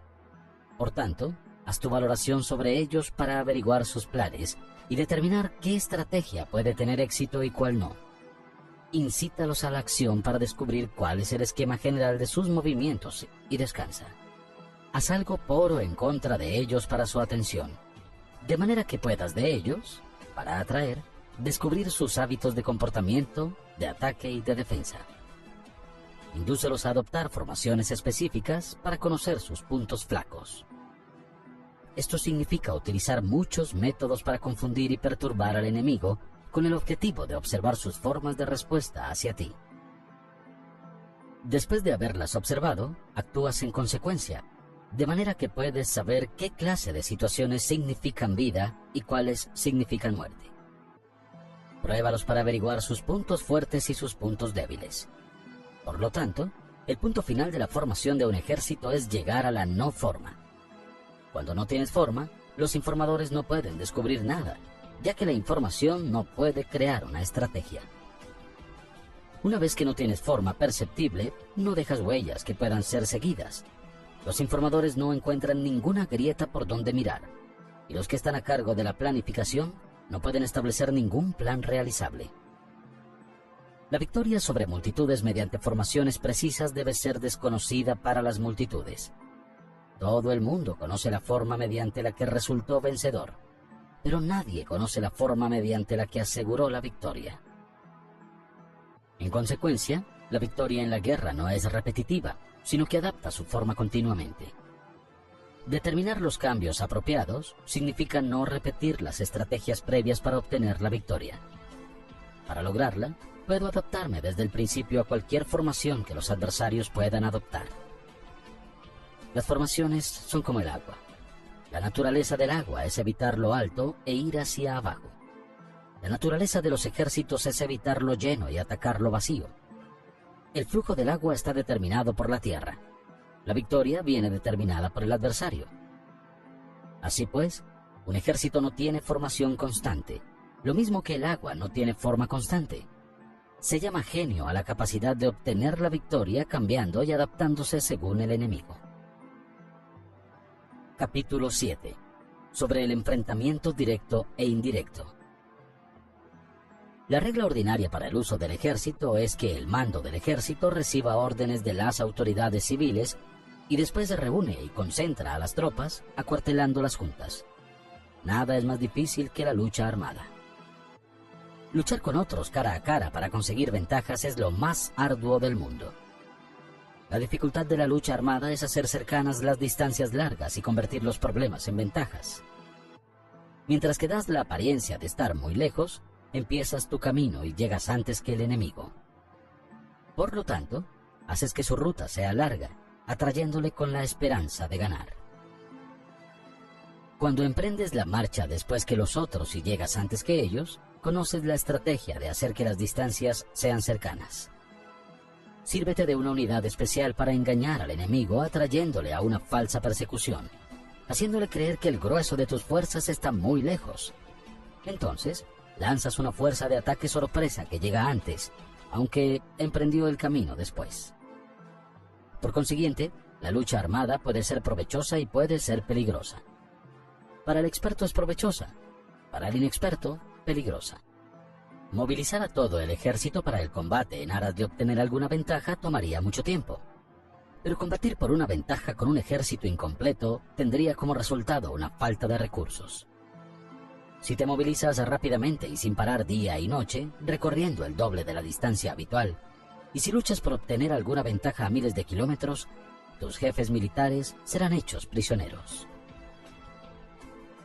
Por tanto, haz tu valoración sobre ellos para averiguar sus planes y determinar qué estrategia puede tener éxito y cuál no. Incítalos a la acción para descubrir cuál es el esquema general de sus movimientos y descansa. Haz algo por o en contra de ellos para su atención, de manera que puedas de ellos, para atraer, descubrir sus hábitos de comportamiento, de ataque y de defensa. Indúcelos a adoptar formaciones específicas para conocer sus puntos flacos. Esto significa utilizar muchos métodos para confundir y perturbar al enemigo con el objetivo de observar sus formas de respuesta hacia ti. Después de haberlas observado, actúas en consecuencia, de manera que puedes saber qué clase de situaciones significan vida y cuáles significan muerte. Pruébalos para averiguar sus puntos fuertes y sus puntos débiles. Por lo tanto, el punto final de la formación de un ejército es llegar a la no forma. Cuando no tienes forma, los informadores no pueden descubrir nada, ya que la información no puede crear una estrategia. Una vez que no tienes forma perceptible, no dejas huellas que puedan ser seguidas. Los informadores no encuentran ninguna grieta por donde mirar, y los que están a cargo de la planificación no pueden establecer ningún plan realizable. La victoria sobre multitudes mediante formaciones precisas debe ser desconocida para las multitudes. Todo el mundo conoce la forma mediante la que resultó vencedor, pero nadie conoce la forma mediante la que aseguró la victoria. En consecuencia, la victoria en la guerra no es repetitiva, sino que adapta su forma continuamente. Determinar los cambios apropiados significa no repetir las estrategias previas para obtener la victoria. Para lograrla, puedo adaptarme desde el principio a cualquier formación que los adversarios puedan adoptar. Las formaciones son como el agua. La naturaleza del agua es evitar lo alto e ir hacia abajo. La naturaleza de los ejércitos es evitar lo lleno y atacar lo vacío. El flujo del agua está determinado por la tierra. La victoria viene determinada por el adversario. Así pues, un ejército no tiene formación constante, lo mismo que el agua no tiene forma constante. Se llama genio a la capacidad de obtener la victoria cambiando y adaptándose según el enemigo. Capítulo 7. Sobre el enfrentamiento directo e indirecto. La regla ordinaria para el uso del ejército es que el mando del ejército reciba órdenes de las autoridades civiles y después se reúne y concentra a las tropas, acuartelándolas juntas. Nada es más difícil que la lucha armada. Luchar con otros cara a cara para conseguir ventajas es lo más arduo del mundo. La dificultad de la lucha armada es hacer cercanas las distancias largas y convertir los problemas en ventajas. Mientras que das la apariencia de estar muy lejos, empiezas tu camino y llegas antes que el enemigo. Por lo tanto, haces que su ruta sea larga, atrayéndole con la esperanza de ganar. Cuando emprendes la marcha después que los otros y llegas antes que ellos, conoces la estrategia de hacer que las distancias sean cercanas. Sírvete de una unidad especial para engañar al enemigo atrayéndole a una falsa persecución, haciéndole creer que el grueso de tus fuerzas está muy lejos. Entonces, lanzas una fuerza de ataque sorpresa que llega antes, aunque emprendió el camino después. Por consiguiente, la lucha armada puede ser provechosa y puede ser peligrosa. Para el experto es provechosa, para el inexperto, peligrosa. Movilizar a todo el ejército para el combate en aras de obtener alguna ventaja tomaría mucho tiempo. Pero combatir por una ventaja con un ejército incompleto tendría como resultado una falta de recursos. Si te movilizas rápidamente y sin parar día y noche, recorriendo el doble de la distancia habitual, y si luchas por obtener alguna ventaja a miles de kilómetros, tus jefes militares serán hechos prisioneros.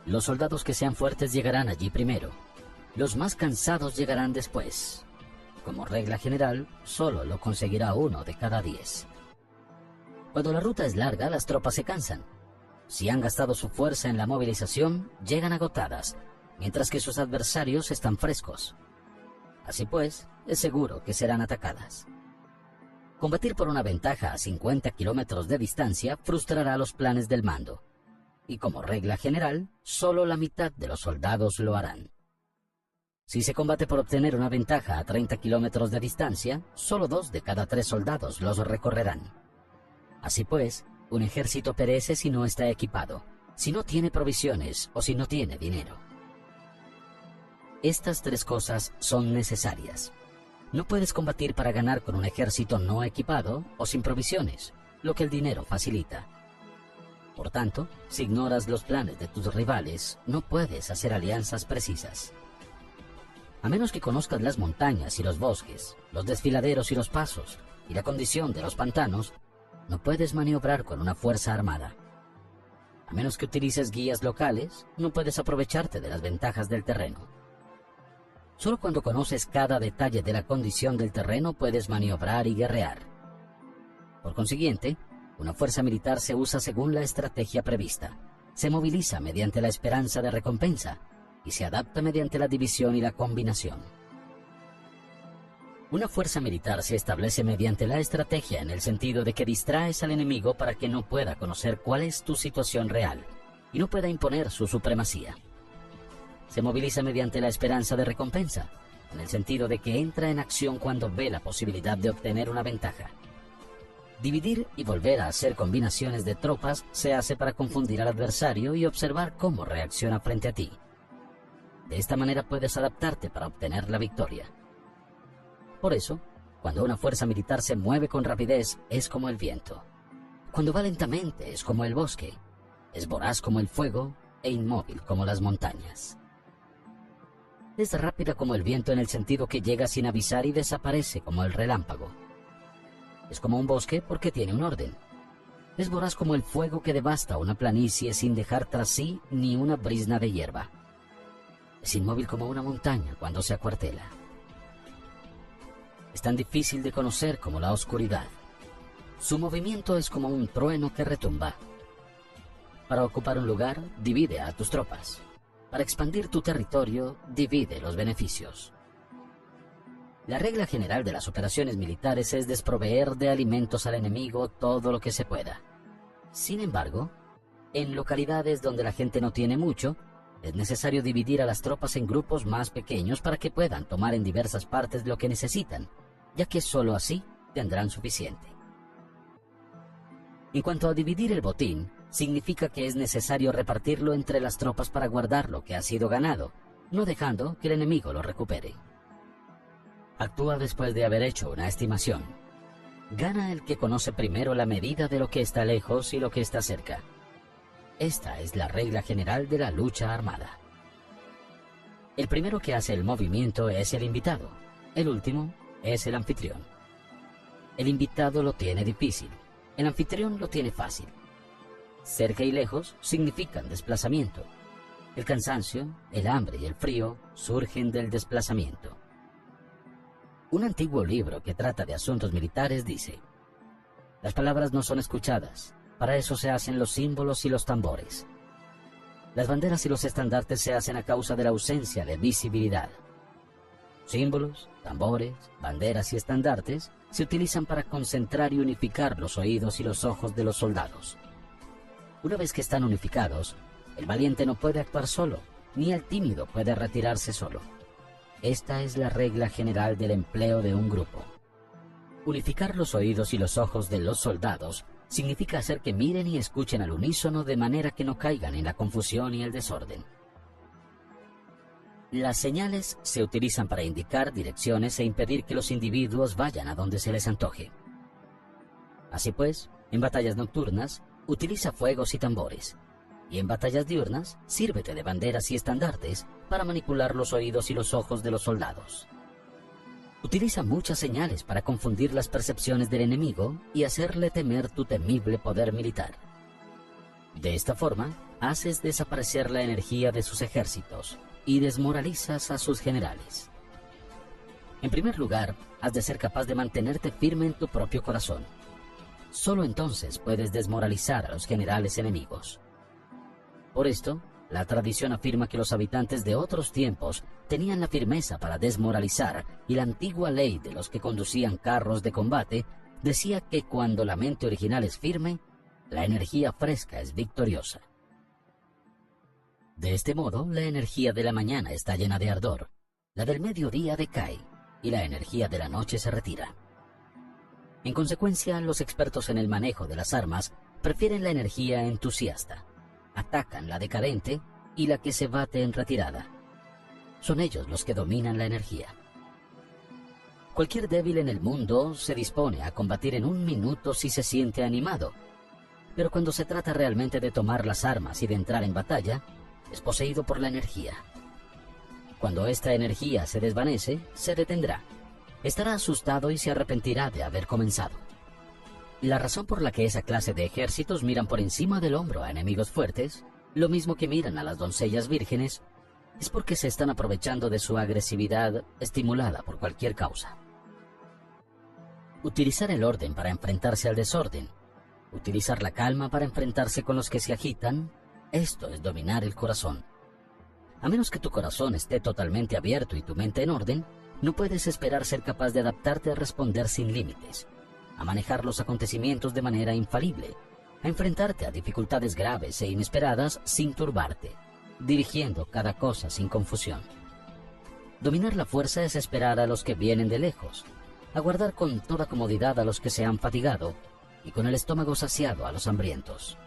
Los soldados que sean fuertes llegarán allí primero. Los más cansados llegarán después. Como regla general, solo lo conseguirá 1 de cada 10. Cuando la ruta es larga, las tropas se cansan. Si han gastado su fuerza en la movilización, llegan agotadas, mientras que sus adversarios están frescos. Así pues, es seguro que serán atacadas. Combatir por una ventaja a 50 kilómetros de distancia frustrará los planes del mando, y como regla general, solo la mitad de los soldados lo harán. Si se combate por obtener una ventaja a 30 kilómetros de distancia, solo 2 de cada 3 soldados los recorrerán. Así pues, un ejército perece si no está equipado, si no tiene provisiones o si no tiene dinero. Estas 3 cosas son necesarias. No puedes combatir para ganar con un ejército no equipado o sin provisiones, lo que el dinero facilita. Por tanto, si ignoras los planes de tus rivales, no puedes hacer alianzas precisas. A menos que conozcas las montañas y los bosques, los desfiladeros y los pasos, y la condición de los pantanos, no puedes maniobrar con una fuerza armada. A menos que utilices guías locales, no puedes aprovecharte de las ventajas del terreno. Solo cuando conoces cada detalle de la condición del terreno puedes maniobrar y guerrear. Por consiguiente, una fuerza militar se usa según la estrategia prevista, se moviliza mediante la esperanza de recompensa y se adapta mediante la división y la combinación. Una fuerza militar se establece mediante la estrategia en el sentido de que distraes al enemigo para que no pueda conocer cuál es tu situación real y no pueda imponer su supremacía. Se moviliza mediante la esperanza de recompensa, en el sentido de que entra en acción cuando ve la posibilidad de obtener una ventaja. Dividir y volver a hacer combinaciones de tropas se hace para confundir al adversario y observar cómo reacciona frente a ti. De esta manera puedes adaptarte para obtener la victoria. Por eso, cuando una fuerza militar se mueve con rapidez, es como el viento. Cuando va lentamente, es como el bosque. Es voraz como el fuego e inmóvil como las montañas. Es rápida como el viento en el sentido que llega sin avisar y desaparece como el relámpago. Es como un bosque porque tiene un orden. Es voraz como el fuego que devasta una planicie sin dejar tras sí ni una brizna de hierba. Es inmóvil como una montaña cuando se acuartela. Es tan difícil de conocer como la oscuridad. Su movimiento es como un trueno que retumba. Para ocupar un lugar, divide a tus tropas. Para expandir tu territorio, divide los beneficios. La regla general de las operaciones militares es desproveer de alimentos al enemigo todo lo que se pueda. Sin embargo, en localidades donde la gente no tiene mucho, es necesario dividir a las tropas en grupos más pequeños para que puedan tomar en diversas partes lo que necesitan, ya que sólo así tendrán suficiente. En cuanto a dividir el botín, significa que es necesario repartirlo entre las tropas para guardar lo que ha sido ganado, no dejando que el enemigo lo recupere. Actúa después de haber hecho una estimación. Gana el que conoce primero la medida de lo que está lejos y lo que está cerca. Esta es la regla general de la lucha armada. El primero que hace el movimiento es el invitado. El último es el anfitrión. El invitado lo tiene difícil. El anfitrión lo tiene fácil. Cerca y lejos significan desplazamiento. El cansancio, el hambre y el frío surgen del desplazamiento. Un antiguo libro que trata de asuntos militares dice: las palabras no son escuchadas, para eso se hacen los símbolos y los tambores. Las banderas y los estandartes se hacen a causa de la ausencia de visibilidad. Símbolos, tambores, banderas y estandartes se utilizan para concentrar y unificar los oídos y los ojos de los soldados. Una vez que están unificados, el valiente no puede actuar solo, ni el tímido puede retirarse solo. Esta es la regla general del empleo de un grupo. Unificar los oídos y los ojos de los soldados significa hacer que miren y escuchen al unísono de manera que no caigan en la confusión y el desorden. Las señales se utilizan para indicar direcciones e impedir que los individuos vayan a donde se les antoje. Así pues, en batallas nocturnas, utiliza fuegos y tambores, y en batallas diurnas, sírvete de banderas y estandartes para manipular los oídos y los ojos de los soldados. Utiliza muchas señales para confundir las percepciones del enemigo y hacerle temer tu temible poder militar. De esta forma, haces desaparecer la energía de sus ejércitos y desmoralizas a sus generales. En primer lugar, has de ser capaz de mantenerte firme en tu propio corazón. Solo entonces puedes desmoralizar a los generales enemigos. Por esto, la tradición afirma que los habitantes de otros tiempos tenían la firmeza para desmoralizar y la antigua ley de los que conducían carros de combate decía que cuando la mente original es firme, la energía fresca es victoriosa. De este modo, la energía de la mañana está llena de ardor, la del mediodía decae y la energía de la noche se retira. En consecuencia, los expertos en el manejo de las armas prefieren la energía entusiasta, atacan la decadente y la que se bate en retirada. Son ellos los que dominan la energía. Cualquier débil en el mundo se dispone a combatir en un minuto si se siente animado, pero cuando se trata realmente de tomar las armas y de entrar en batalla, es poseído por la energía. Cuando esta energía se desvanece, se detendrá. Estará asustado y se arrepentirá de haber comenzado. La razón por la que esa clase de ejércitos miran por encima del hombro a enemigos fuertes, lo mismo que miran a las doncellas vírgenes, es porque se están aprovechando de su agresividad estimulada por cualquier causa. Utilizar el orden para enfrentarse al desorden, utilizar la calma para enfrentarse con los que se agitan, esto es dominar el corazón. A menos que tu corazón esté totalmente abierto y tu mente en orden, no puedes esperar ser capaz de adaptarte a responder sin límites, a manejar los acontecimientos de manera infalible, a enfrentarte a dificultades graves e inesperadas sin turbarte, dirigiendo cada cosa sin confusión. Dominar la fuerza es esperar a los que vienen de lejos, aguardar con toda comodidad a los que se han fatigado y con el estómago saciado a los hambrientos.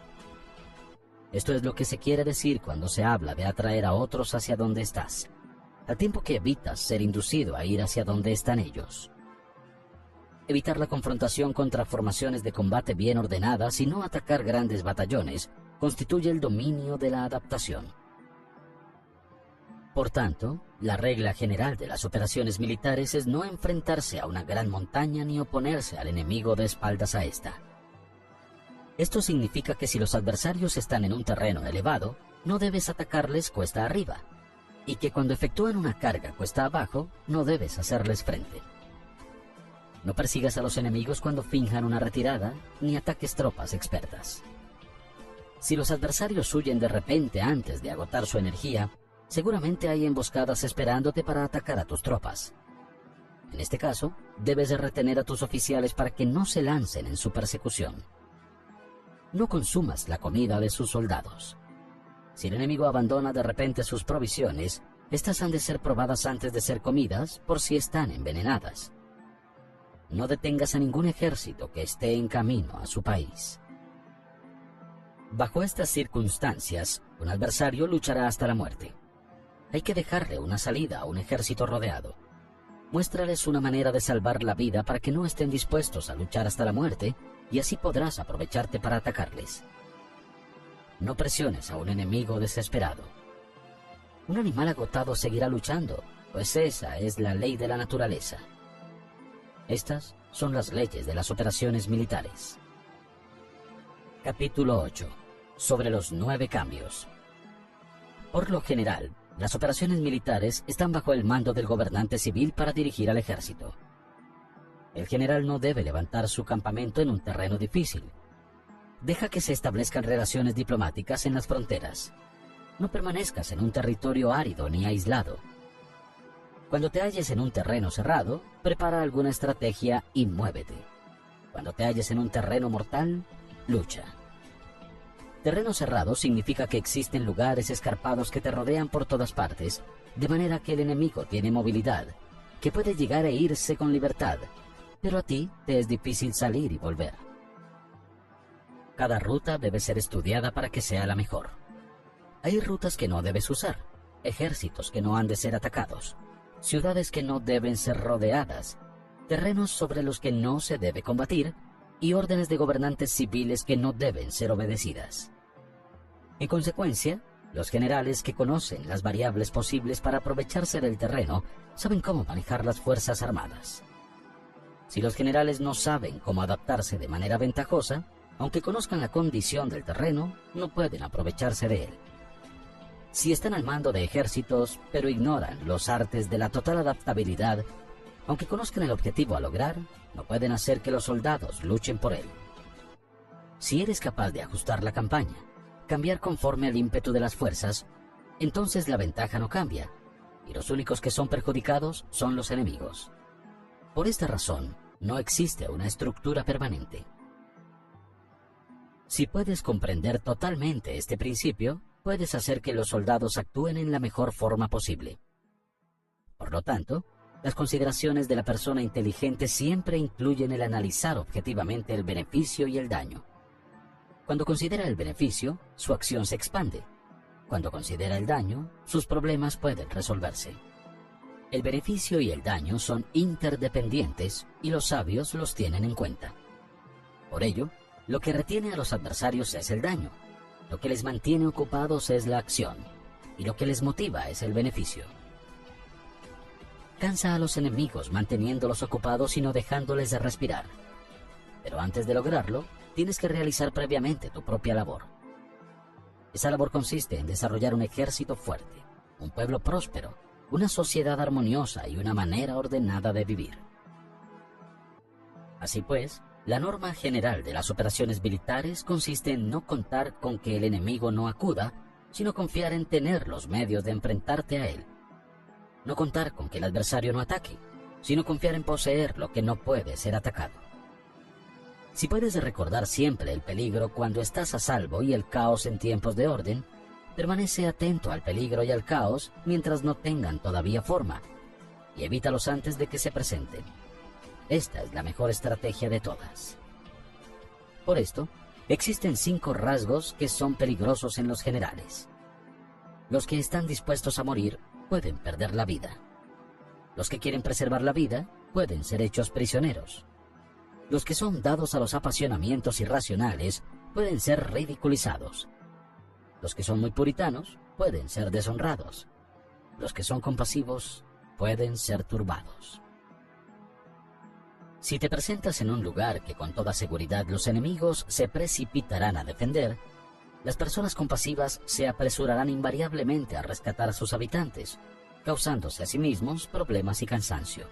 Esto es lo que se quiere decir cuando se habla de atraer a otros hacia donde estás, al tiempo que evitas ser inducido a ir hacia donde están ellos. Evitar la confrontación contra formaciones de combate bien ordenadas y no atacar grandes batallones constituye el dominio de la adaptación. Por tanto, la regla general de las operaciones militares es no enfrentarse a una gran montaña ni oponerse al enemigo de espaldas a esta. Esto significa que si los adversarios están en un terreno elevado, no debes atacarles cuesta arriba, y que cuando efectúan una carga cuesta abajo, no debes hacerles frente. No persigas a los enemigos cuando finjan una retirada, ni ataques tropas expertas. Si los adversarios huyen de repente antes de agotar su energía, seguramente hay emboscadas esperándote para atacar a tus tropas. En este caso, debes de retener a tus oficiales para que no se lancen en su persecución. No consumas la comida de sus soldados. Si el enemigo abandona de repente sus provisiones, estas han de ser probadas antes de ser comidas por si están envenenadas. No detengas a ningún ejército que esté en camino a su país. Bajo estas circunstancias, un adversario luchará hasta la muerte. Hay que dejarle una salida a un ejército rodeado. Muéstrales una manera de salvar la vida para que no estén dispuestos a luchar hasta la muerte, y así podrás aprovecharte para atacarles. No presiones a un enemigo desesperado. Un animal agotado seguirá luchando, pues esa es la ley de la naturaleza. Estas son las leyes de las operaciones militares. Capítulo 8. Sobre los 9 cambios. Por lo general, las operaciones militares están bajo el mando del gobernante civil para dirigir al ejército. El general no debe levantar su campamento en un terreno difícil. Deja que se establezcan relaciones diplomáticas en las fronteras. No permanezcas en un territorio árido ni aislado. Cuando te halles en un terreno cerrado, prepara alguna estrategia y muévete. Cuando te halles en un terreno mortal, lucha. Terreno cerrado significa que existen lugares escarpados que te rodean por todas partes, de manera que el enemigo tiene movilidad, que puede llegar e irse con libertad, pero a ti te es difícil salir y volver. Cada ruta debe ser estudiada para que sea la mejor. Hay rutas que no debes usar, ejércitos que no han de ser atacados, ciudades que no deben ser rodeadas, terrenos sobre los que no se debe combatir y órdenes de gobernantes civiles que no deben ser obedecidas. En consecuencia, los generales que conocen las variables posibles para aprovecharse del terreno saben cómo manejar las fuerzas armadas. Si los generales no saben cómo adaptarse de manera ventajosa, aunque conozcan la condición del terreno, no pueden aprovecharse de él. Si están al mando de ejércitos, pero ignoran los artes de la total adaptabilidad, aunque conozcan el objetivo a lograr, no pueden hacer que los soldados luchen por él. Si eres capaz de ajustar la campaña, cambiar conforme al ímpetu de las fuerzas, entonces la ventaja no cambia, y los únicos que son perjudicados son los enemigos. Por esta razón, no existe una estructura permanente. Si puedes comprender totalmente este principio, puedes hacer que los soldados actúen en la mejor forma posible. Por lo tanto, las consideraciones de la persona inteligente siempre incluyen el analizar objetivamente el beneficio y el daño. Cuando considera el beneficio, su acción se expande. Cuando considera el daño, sus problemas pueden resolverse. El beneficio y el daño son interdependientes y los sabios los tienen en cuenta. Por ello, lo que retiene a los adversarios es el daño, lo que les mantiene ocupados es la acción, y lo que les motiva es el beneficio. Cansa a los enemigos manteniéndolos ocupados y no dejándoles de respirar. Pero antes de lograrlo, tienes que realizar previamente tu propia labor. Esa labor consiste en desarrollar un ejército fuerte, un pueblo próspero, una sociedad armoniosa y una manera ordenada de vivir. Así pues, la norma general de las operaciones militares consiste en no contar con que el enemigo no acuda, sino confiar en tener los medios de enfrentarte a él. No contar con que el adversario no ataque, sino confiar en poseer lo que no puede ser atacado. Si puedes recordar siempre el peligro cuando estás a salvo y el caos en tiempos de orden, permanece atento al peligro y al caos mientras no tengan todavía forma, y evítalos antes de que se presenten. Esta es la mejor estrategia de todas. Por esto, existen 5 rasgos que son peligrosos en los generales. Los que están dispuestos a morir pueden perder la vida. Los que quieren preservar la vida pueden ser hechos prisioneros. Los que son dados a los apasionamientos irracionales pueden ser ridiculizados. Los que son muy puritanos pueden ser deshonrados. Los que son compasivos pueden ser turbados. Si te presentas en un lugar que con toda seguridad los enemigos se precipitarán a defender, las personas compasivas se apresurarán invariablemente a rescatar a sus habitantes, causándose a sí mismos problemas y cansancio.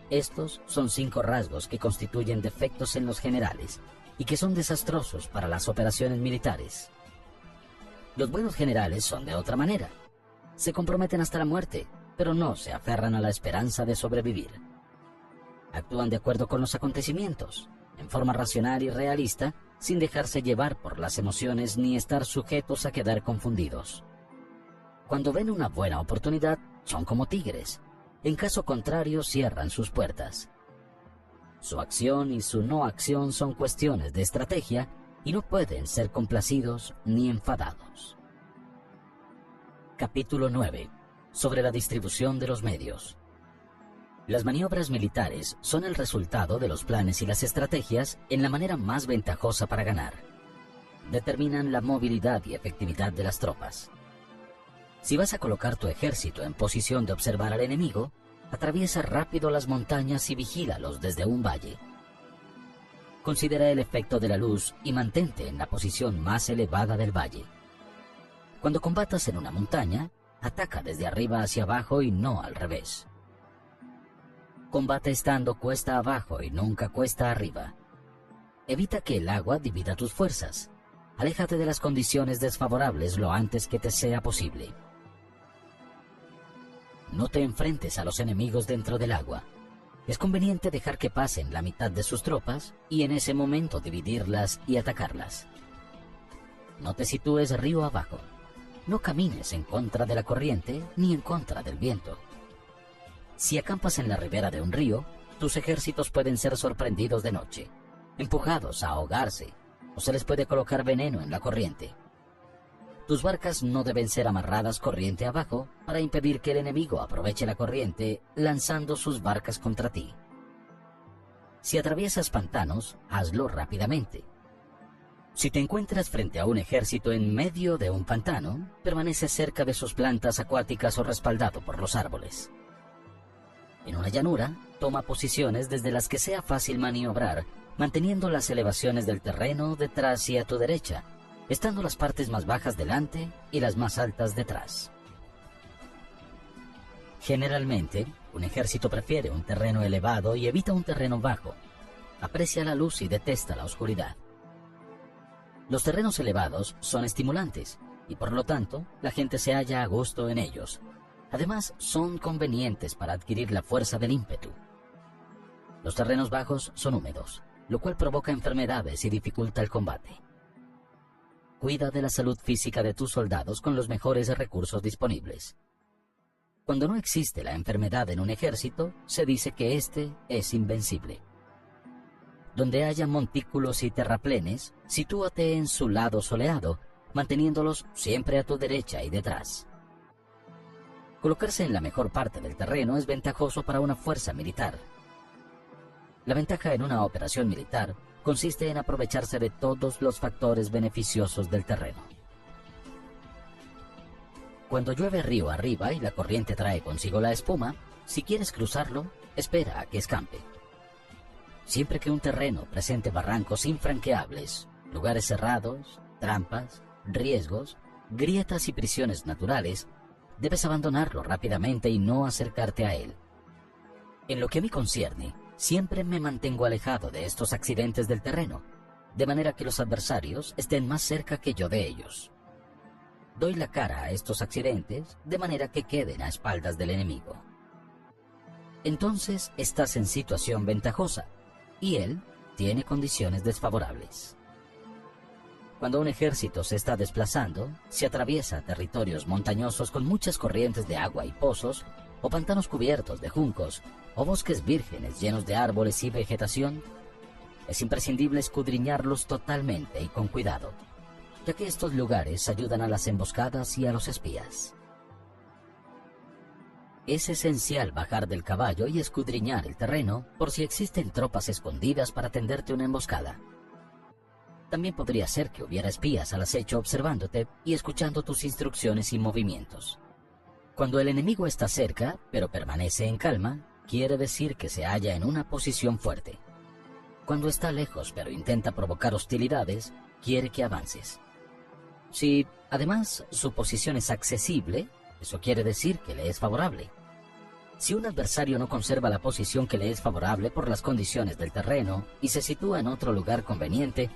Estos son 5 rasgos que constituyen defectos en los generales y que son desastrosos para las operaciones militares. Los buenos generales son de otra manera. Se comprometen hasta la muerte, pero no se aferran a la esperanza de sobrevivir. Actúan de acuerdo con los acontecimientos, en forma racional y realista, sin dejarse llevar por las emociones ni estar sujetos a quedar confundidos. Cuando ven una buena oportunidad, son como tigres. En caso contrario, cierran sus puertas. Su acción y su no acción son cuestiones de estrategia y no pueden ser complacidos ni enfadados. Capítulo 9. Sobre la distribución de los medios. Las maniobras militares son el resultado de los planes y las estrategias en la manera más ventajosa para ganar. Determinan la movilidad y efectividad de las tropas. Si vas a colocar tu ejército en posición de observar al enemigo, atraviesa rápido las montañas y vigílalos desde un valle. Considera el efecto de la luz y mantente en la posición más elevada del valle. Cuando combatas en una montaña, ataca desde arriba hacia abajo y no al revés. Combate estando cuesta abajo y nunca cuesta arriba. Evita que el agua divida tus fuerzas. Aléjate de las condiciones desfavorables lo antes que te sea posible. No te enfrentes a los enemigos dentro del agua. Es conveniente dejar que pasen la mitad de sus tropas y en ese momento dividirlas y atacarlas. No te sitúes río abajo. No camines en contra de la corriente ni en contra del viento. Si acampas en la ribera de un río, tus ejércitos pueden ser sorprendidos de noche, empujados a ahogarse, o se les puede colocar veneno en la corriente. Tus barcas no deben ser amarradas corriente abajo para impedir que el enemigo aproveche la corriente lanzando sus barcas contra ti. Si atraviesas pantanos, hazlo rápidamente. Si te encuentras frente a un ejército en medio de un pantano, permanece cerca de sus plantas acuáticas o respaldado por los árboles. En una llanura, toma posiciones desde las que sea fácil maniobrar, manteniendo las elevaciones del terreno detrás y a tu derecha, estando las partes más bajas delante y las más altas detrás. Generalmente, un ejército prefiere un terreno elevado y evita un terreno bajo. Aprecia la luz y detesta la oscuridad. Los terrenos elevados son estimulantes y por lo tanto la gente se halla a gusto en ellos. Además, son convenientes para adquirir la fuerza del ímpetu. Los terrenos bajos son húmedos, lo cual provoca enfermedades y dificulta el combate. Cuida de la salud física de tus soldados con los mejores recursos disponibles. Cuando no existe la enfermedad en un ejército, se dice que éste es invencible. Donde haya montículos y terraplenes, sitúate en su lado soleado, manteniéndolos siempre a tu derecha y detrás. Colocarse en la mejor parte del terreno es ventajoso para una fuerza militar. La ventaja en una operación militar consiste en aprovecharse de todos los factores beneficiosos del terreno. Cuando llueve río arriba y la corriente trae consigo la espuma, si quieres cruzarlo, espera a que escampe. Siempre que un terreno presente barrancos infranqueables, lugares cerrados, trampas, riesgos, grietas y prisiones naturales, debes abandonarlo rápidamente y no acercarte a él. En lo que a mí concierne, siempre me mantengo alejado de estos accidentes del terreno, de manera que los adversarios estén más cerca que yo de ellos. Doy la cara a estos accidentes de manera que queden a espaldas del enemigo. Entonces estás en situación ventajosa y él tiene condiciones desfavorables. Cuando un ejército se está desplazando, se atraviesa territorios montañosos con muchas corrientes de agua y pozos, o pantanos cubiertos de juncos, o bosques vírgenes llenos de árboles y vegetación, es imprescindible escudriñarlos totalmente y con cuidado, ya que estos lugares ayudan a las emboscadas y a los espías. Es esencial bajar del caballo y escudriñar el terreno por si existen tropas escondidas para tenderte una emboscada. También podría ser que hubiera espías al acecho observándote y escuchando tus instrucciones y movimientos. Cuando el enemigo está cerca, pero permanece en calma, quiere decir que se halla en una posición fuerte. Cuando está lejos, pero intenta provocar hostilidades, quiere que avances. Si, además, su posición es accesible, eso quiere decir que le es favorable. Si un adversario no conserva la posición que le es favorable por las condiciones del terreno y se sitúa en otro lugar conveniente,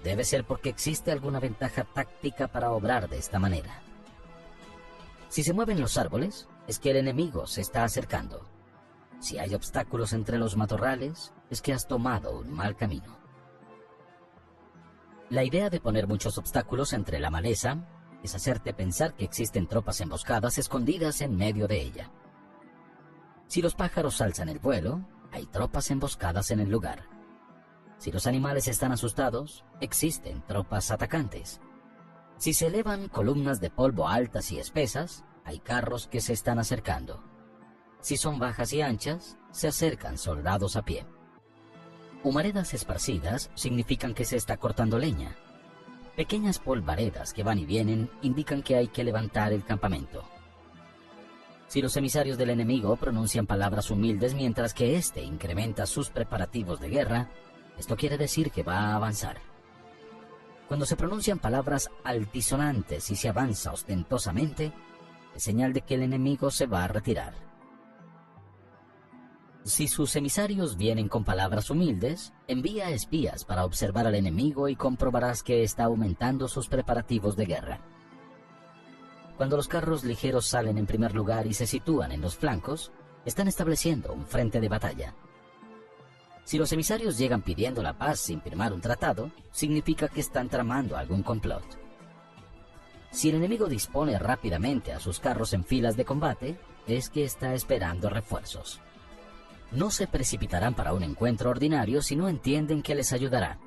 debe ser porque existe alguna ventaja táctica para obrar de esta manera. Si se mueven los árboles, es que el enemigo se está acercando. Si hay obstáculos entre los matorrales, es que has tomado un mal camino. La idea de poner muchos obstáculos entre la maleza es hacerte pensar que existen tropas emboscadas escondidas en medio de ella. Si los pájaros alzan el vuelo, hay tropas emboscadas en el lugar. Si los animales están asustados, existen tropas atacantes. Si se elevan columnas de polvo altas y espesas, hay carros que se están acercando. Si son bajas y anchas, se acercan soldados a pie. Humaredas esparcidas significan que se está cortando leña. Pequeñas polvaredas que van y vienen indican que hay que levantar el campamento. Si los emisarios del enemigo pronuncian palabras humildes mientras que éste incrementa sus preparativos de guerra, esto quiere decir que va a avanzar. Cuando se pronuncian palabras altisonantes y se avanza ostentosamente, es señal de que el enemigo se va a retirar. Si sus emisarios vienen con palabras humildes, envía espías para observar al enemigo y comprobarás que está aumentando sus preparativos de guerra. Cuando los carros ligeros salen en primer lugar y se sitúan en los flancos, están estableciendo un frente de batalla. Si los emisarios llegan pidiendo la paz sin firmar un tratado, significa que están tramando algún complot. Si el enemigo dispone rápidamente a sus carros en filas de combate, es que está esperando refuerzos. No se precipitarán para un encuentro ordinario si no entienden que les ayudará.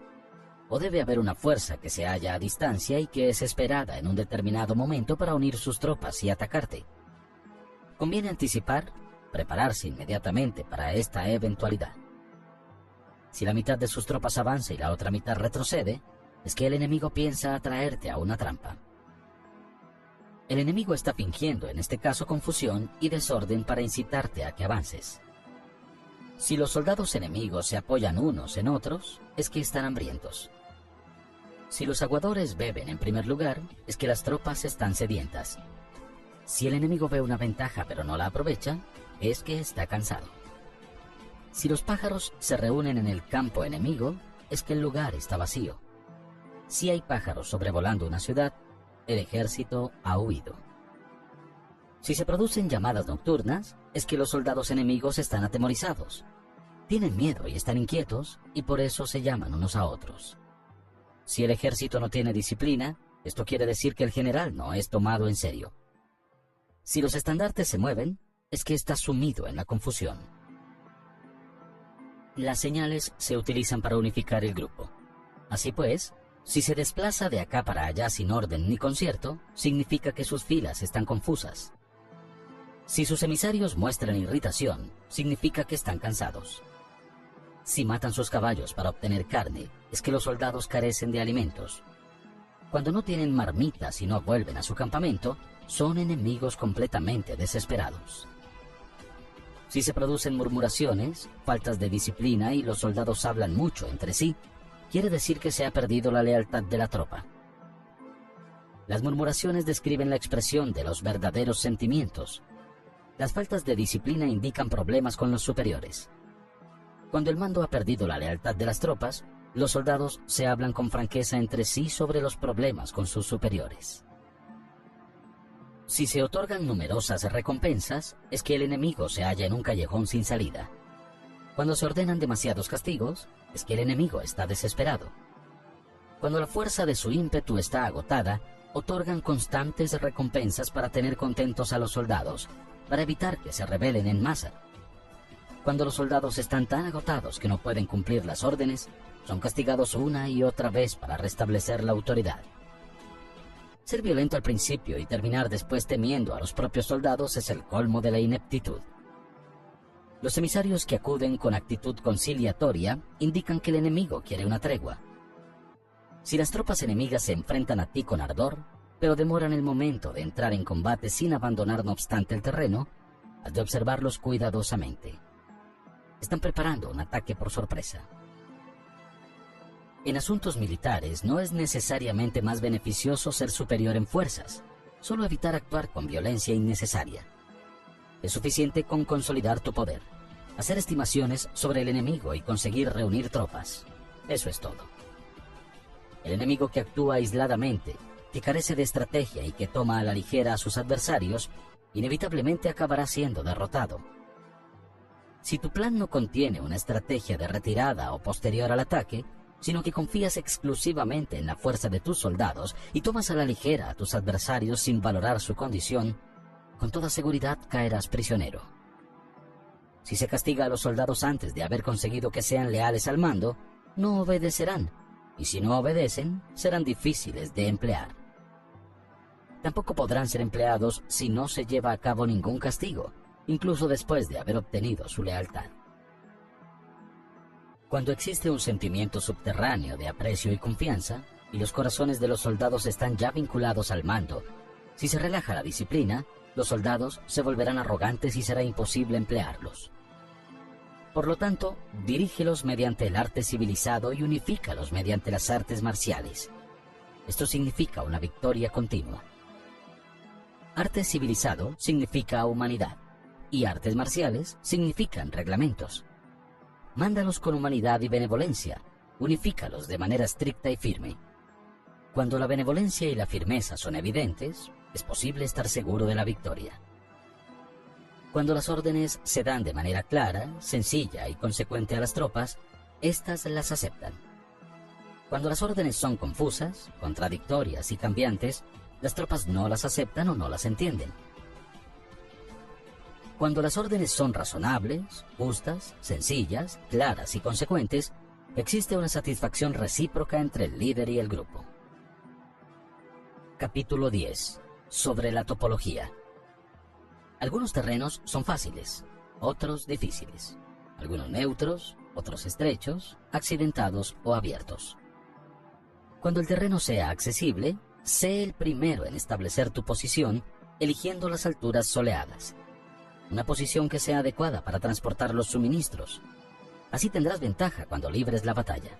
O debe haber una fuerza que se halla a distancia y que es esperada en un determinado momento para unir sus tropas y atacarte. Conviene anticipar, prepararse inmediatamente para esta eventualidad. Si la mitad de sus tropas avanza y la otra mitad retrocede, es que el enemigo piensa atraerte a una trampa. El enemigo está fingiendo en este caso confusión y desorden para incitarte a que avances. Si los soldados enemigos se apoyan unos en otros, es que están hambrientos. Si los aguadores beben en primer lugar, es que las tropas están sedientas. Si el enemigo ve una ventaja pero no la aprovecha, es que está cansado. Si los pájaros se reúnen en el campo enemigo, es que el lugar está vacío. Si hay pájaros sobrevolando una ciudad, el ejército ha huido. Si se producen llamadas nocturnas, es que los soldados enemigos están atemorizados. Tienen miedo y están inquietos, y por eso se llaman unos a otros. Si el ejército no tiene disciplina, esto quiere decir que el general no es tomado en serio. Si los estandartes se mueven, es que está sumido en la confusión. Las señales se utilizan para unificar el grupo. Así pues, si se desplaza de acá para allá sin orden ni concierto, significa que sus filas están confusas. Si sus emisarios muestran irritación, significa que están cansados. Si matan sus caballos para obtener carne, es que los soldados carecen de alimentos. Cuando no tienen marmitas y no vuelven a su campamento, son enemigos completamente desesperados. Si se producen murmuraciones, faltas de disciplina y los soldados hablan mucho entre sí, quiere decir que se ha perdido la lealtad de la tropa. Las murmuraciones describen la expresión de los verdaderos sentimientos. Las faltas de disciplina indican problemas con los superiores. Cuando el mando ha perdido la lealtad de las tropas, los soldados se hablan con franqueza entre sí sobre los problemas con sus superiores. Si se otorgan numerosas recompensas, es que el enemigo se halla en un callejón sin salida. Cuando se ordenan demasiados castigos, es que el enemigo está desesperado. Cuando la fuerza de su ímpetu está agotada, otorgan constantes recompensas para tener contentos a los soldados, para evitar que se rebelen en masa. Cuando los soldados están tan agotados que no pueden cumplir las órdenes, son castigados una y otra vez para restablecer la autoridad. Ser violento al principio y terminar después temiendo a los propios soldados es el colmo de la ineptitud. Los emisarios que acuden con actitud conciliatoria indican que el enemigo quiere una tregua. Si las tropas enemigas se enfrentan a ti con ardor, pero demoran el momento de entrar en combate sin abandonar no obstante el terreno, has de observarlos cuidadosamente. Están preparando un ataque por sorpresa. En asuntos militares no es necesariamente más beneficioso ser superior en fuerzas, solo evitar actuar con violencia innecesaria. Es suficiente con consolidar tu poder, hacer estimaciones sobre el enemigo y conseguir reunir tropas. Eso es todo. El enemigo que actúa aisladamente, que carece de estrategia y que toma a la ligera a sus adversarios, inevitablemente acabará siendo derrotado. Si tu plan no contiene una estrategia de retirada o posterior al ataque, sino que confías exclusivamente en la fuerza de tus soldados y tomas a la ligera a tus adversarios sin valorar su condición, con toda seguridad caerás prisionero. Si se castiga a los soldados antes de haber conseguido que sean leales al mando, no obedecerán, y si no obedecen, serán difíciles de emplear. Tampoco podrán ser empleados si no se lleva a cabo ningún castigo, incluso después de haber obtenido su lealtad. Cuando existe un sentimiento subterráneo de aprecio y confianza, y los corazones de los soldados están ya vinculados al mando, si se relaja la disciplina, los soldados se volverán arrogantes y será imposible emplearlos. Por lo tanto, dirígelos mediante el arte civilizado y unifícalos mediante las artes marciales. Esto significa una victoria continua. Arte civilizado significa humanidad, y artes marciales significan reglamentos. Mándalos con humanidad y benevolencia, unifícalos de manera estricta y firme. Cuando la benevolencia y la firmeza son evidentes, es posible estar seguro de la victoria. Cuando las órdenes se dan de manera clara, sencilla y consecuente a las tropas, éstas las aceptan. Cuando las órdenes son confusas, contradictorias y cambiantes, las tropas no las aceptan o no las entienden. Cuando las órdenes son razonables, justas, sencillas, claras y consecuentes, existe una satisfacción recíproca entre el líder y el grupo. Capítulo 10. Sobre la topología. Algunos terrenos son fáciles, otros difíciles. Algunos neutros, otros estrechos, accidentados o abiertos. Cuando el terreno sea accesible, sé el primero en establecer tu posición, eligiendo las alturas soleadas. Una posición que sea adecuada para transportar los suministros. Así tendrás ventaja cuando libres la batalla.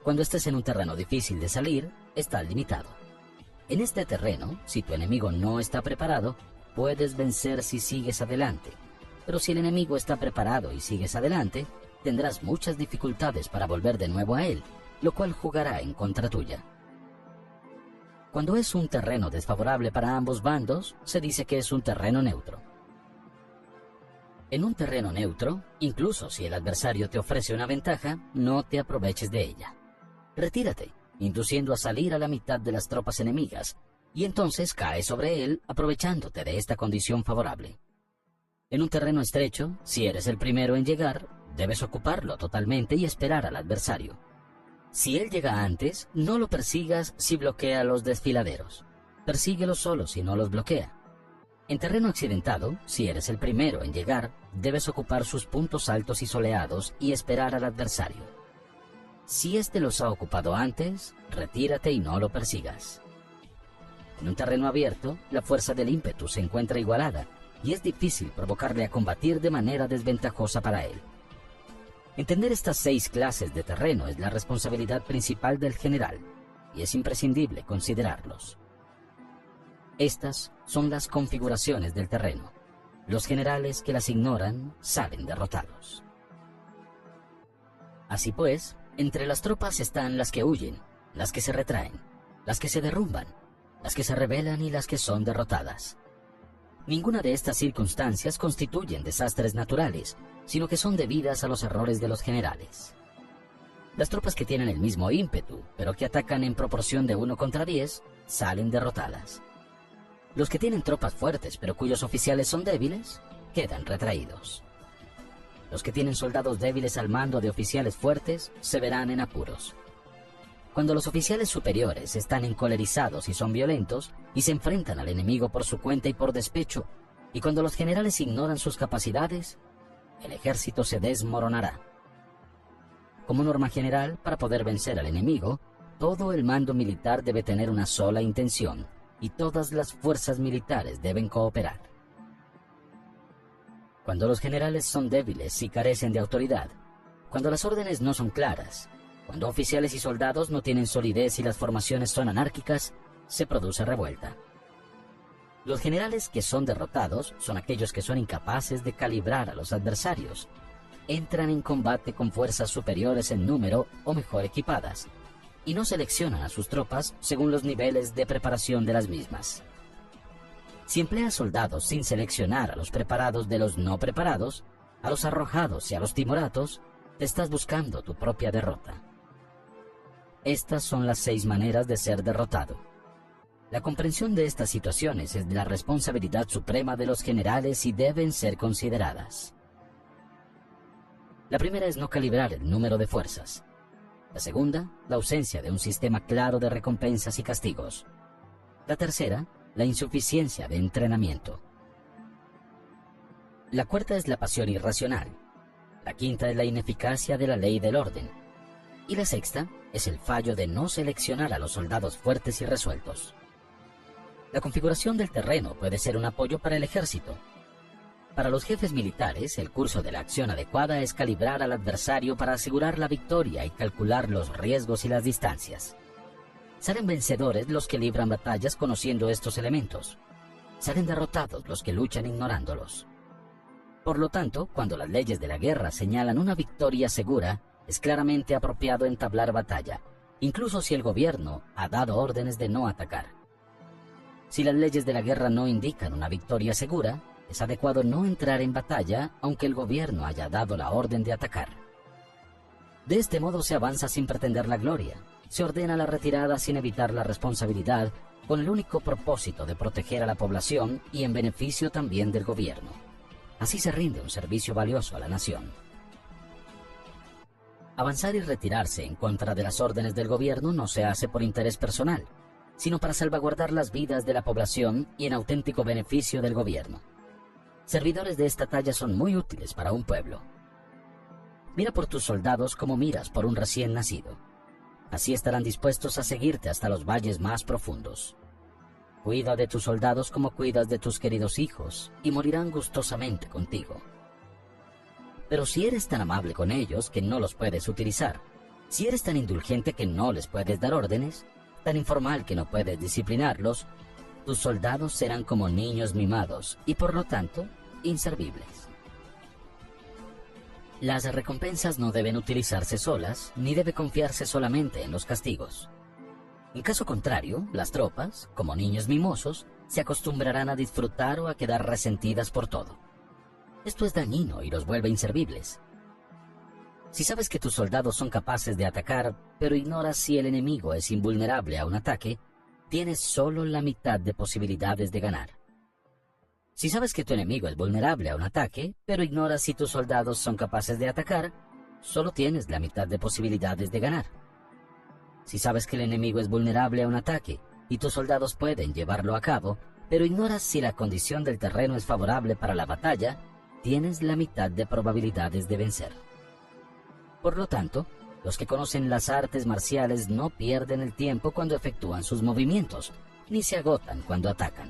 Cuando estés en un terreno difícil de salir, está limitado. En este terreno, si tu enemigo no está preparado, puedes vencer si sigues adelante. Pero si el enemigo está preparado y sigues adelante, tendrás muchas dificultades para volver de nuevo a él, lo cual jugará en contra tuya. Cuando es un terreno desfavorable para ambos bandos, se dice que es un terreno neutro. En un terreno neutro, incluso si el adversario te ofrece una ventaja, no te aproveches de ella. Retírate, induciendo a salir a la mitad de las tropas enemigas, y entonces cae sobre él aprovechándote de esta condición favorable. En un terreno estrecho, si eres el primero en llegar, debes ocuparlo totalmente y esperar al adversario. Si él llega antes, no lo persigas si bloquea a los desfiladeros. Persíguelo solo si no los bloquea. En terreno accidentado, si eres el primero en llegar, debes ocupar sus puntos altos y soleados y esperar al adversario. Si éste los ha ocupado antes, retírate y no lo persigas. En un terreno abierto, la fuerza del ímpetu se encuentra igualada y es difícil provocarle a combatir de manera desventajosa para él. Entender estas 6 clases de terreno es la responsabilidad principal del general y es imprescindible considerarlos. Estas son las configuraciones del terreno. Los generales que las ignoran salen derrotados. Así pues, entre las tropas están las que huyen, las que se retraen, las que se derrumban, las que se rebelan y las que son derrotadas. Ninguna de estas circunstancias constituyen desastres naturales, sino que son debidas a los errores de los generales. Las tropas que tienen el mismo ímpetu, pero que atacan en proporción de 1 contra 10, salen derrotadas. Los que tienen tropas fuertes, pero cuyos oficiales son débiles, quedan retraídos. Los que tienen soldados débiles al mando de oficiales fuertes, se verán en apuros. Cuando los oficiales superiores están encolerizados y son violentos, y se enfrentan al enemigo por su cuenta y por despecho, y cuando los generales ignoran sus capacidades, el ejército se desmoronará. Como norma general, para poder vencer al enemigo, todo el mando militar debe tener una sola intención, y todas las fuerzas militares deben cooperar. Cuando los generales son débiles y carecen de autoridad, cuando las órdenes no son claras, cuando oficiales y soldados no tienen solidez y las formaciones son anárquicas, se produce revuelta. Los generales que son derrotados son aquellos que son incapaces de calibrar a los adversarios. Entran en combate con fuerzas superiores en número o mejor equipadas, y no seleccionan a sus tropas según los niveles de preparación de las mismas. Si empleas soldados sin seleccionar a los preparados de los no preparados, a los arrojados y a los timoratos, te estás buscando tu propia derrota. Estas son las 6 maneras de ser derrotado. La comprensión de estas situaciones es la responsabilidad suprema de los generales y deben ser consideradas. La primera es no calibrar el número de fuerzas. La segunda, la ausencia de un sistema claro de recompensas y castigos. La tercera, la insuficiencia de entrenamiento. La cuarta es la pasión irracional. La quinta es la ineficacia de la ley del orden. Y la sexta es el fallo de no seleccionar a los soldados fuertes y resueltos. La configuración del terreno puede ser un apoyo para el ejército. Para los jefes militares, el curso de la acción adecuada es calibrar al adversario para asegurar la victoria y calcular los riesgos y las distancias. Salen vencedores los que libran batallas conociendo estos elementos. Salen derrotados los que luchan ignorándolos. Por lo tanto, cuando las leyes de la guerra señalan una victoria segura, es claramente apropiado entablar batalla, incluso si el gobierno ha dado órdenes de no atacar. Si las leyes de la guerra no indican una victoria segura, es adecuado no entrar en batalla aunque el gobierno haya dado la orden de atacar. De este modo se avanza sin pretender la gloria, se ordena la retirada sin evitar la responsabilidad, con el único propósito de proteger a la población y en beneficio también del gobierno. Así se rinde un servicio valioso a la nación. Avanzar y retirarse en contra de las órdenes del gobierno no se hace por interés personal, sino para salvaguardar las vidas de la población y en auténtico beneficio del gobierno. Servidores de esta talla son muy útiles para un pueblo. Mira por tus soldados como miras por un recién nacido. Así estarán dispuestos a seguirte hasta los valles más profundos. Cuida de tus soldados como cuidas de tus queridos hijos, y morirán gustosamente contigo. Pero si eres tan amable con ellos que no los puedes utilizar, si eres tan indulgente que no les puedes dar órdenes, tan informal que no puedes disciplinarlos, tus soldados serán como niños mimados y por lo tanto inservibles. Las recompensas no deben utilizarse solas, ni debe confiarse solamente en los castigos. En caso contrario, las tropas, como niños mimosos, se acostumbrarán a disfrutar o a quedar resentidas por todo. Esto es dañino y los vuelve inservibles. Si sabes que tus soldados son capaces de atacar, pero ignoras si el enemigo es invulnerable a un ataque, tienes solo la mitad de posibilidades de ganar. Si sabes que tu enemigo es vulnerable a un ataque, pero ignoras si tus soldados son capaces de atacar, solo tienes la mitad de posibilidades de ganar. Si sabes que el enemigo es vulnerable a un ataque y tus soldados pueden llevarlo a cabo, pero ignoras si la condición del terreno es favorable para la batalla, tienes la mitad de probabilidades de vencer. Por lo tanto, los que conocen las artes marciales no pierden el tiempo cuando efectúan sus movimientos, ni se agotan cuando atacan.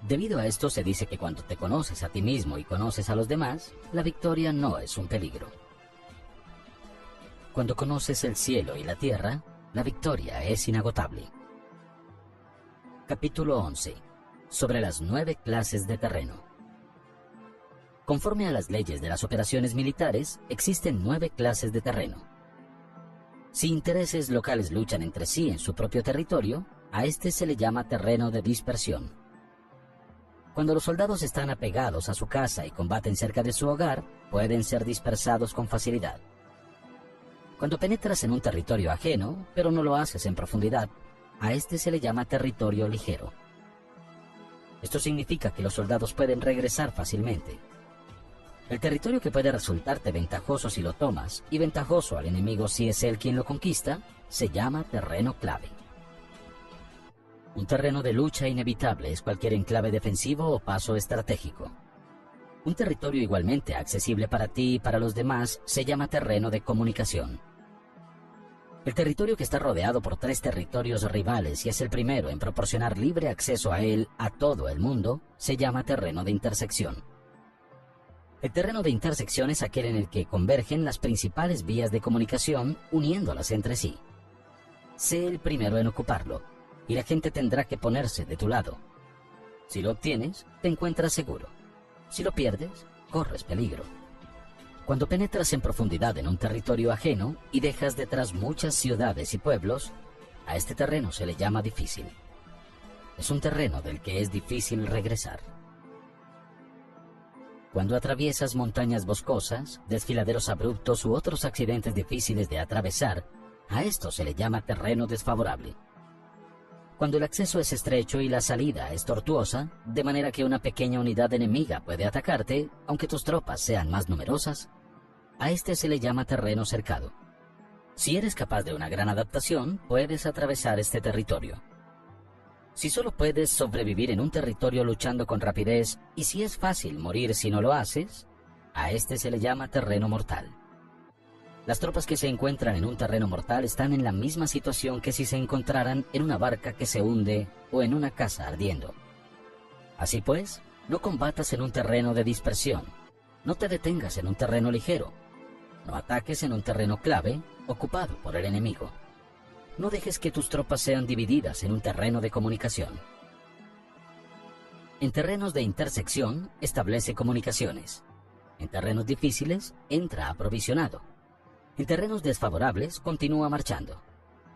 Debido a esto se dice que cuando te conoces a ti mismo y conoces a los demás, la victoria no es un peligro. Cuando conoces el cielo y la tierra, la victoria es inagotable. Capítulo 11. Sobre las 9 clases de terreno. Conforme a las leyes de las operaciones militares, existen 9 clases de terreno. Si intereses locales luchan entre sí en su propio territorio, a este se le llama terreno de dispersión. Cuando los soldados están apegados a su casa y combaten cerca de su hogar, pueden ser dispersados con facilidad. Cuando penetras en un territorio ajeno, pero no lo haces en profundidad, a este se le llama territorio ligero. Esto significa que los soldados pueden regresar fácilmente. El territorio que puede resultarte ventajoso si lo tomas y ventajoso al enemigo si es él quien lo conquista, se llama terreno clave. Un terreno de lucha inevitable es cualquier enclave defensivo o paso estratégico. Un territorio igualmente accesible para ti y para los demás se llama terreno de comunicación. El territorio que está rodeado por 3 territorios rivales y es el primero en proporcionar libre acceso a él a todo el mundo, se llama terreno de intersección. El terreno de intersección es aquel en el que convergen las principales vías de comunicación uniéndolas entre sí. Sé el primero en ocuparlo, y la gente tendrá que ponerse de tu lado. Si lo obtienes, te encuentras seguro. Si lo pierdes, corres peligro. Cuando penetras en profundidad en un territorio ajeno y dejas detrás muchas ciudades y pueblos, a este terreno se le llama difícil. Es un terreno del que es difícil regresar. Cuando atraviesas montañas boscosas, desfiladeros abruptos u otros accidentes difíciles de atravesar, a esto se le llama terreno desfavorable. Cuando el acceso es estrecho y la salida es tortuosa, de manera que una pequeña unidad enemiga puede atacarte, aunque tus tropas sean más numerosas, a este se le llama terreno cercado. Si eres capaz de una gran adaptación, puedes atravesar este territorio. Si solo puedes sobrevivir en un territorio luchando con rapidez, y si es fácil morir si no lo haces, a este se le llama terreno mortal. Las tropas que se encuentran en un terreno mortal están en la misma situación que si se encontraran en una barca que se hunde o en una casa ardiendo. Así pues, no combatas en un terreno de dispersión, no te detengas en un terreno ligero, no ataques en un terreno clave ocupado por el enemigo. No dejes que tus tropas sean divididas en un terreno de comunicación. En terrenos de intersección, establece comunicaciones. En terrenos difíciles, entra aprovisionado. En terrenos desfavorables, continúa marchando.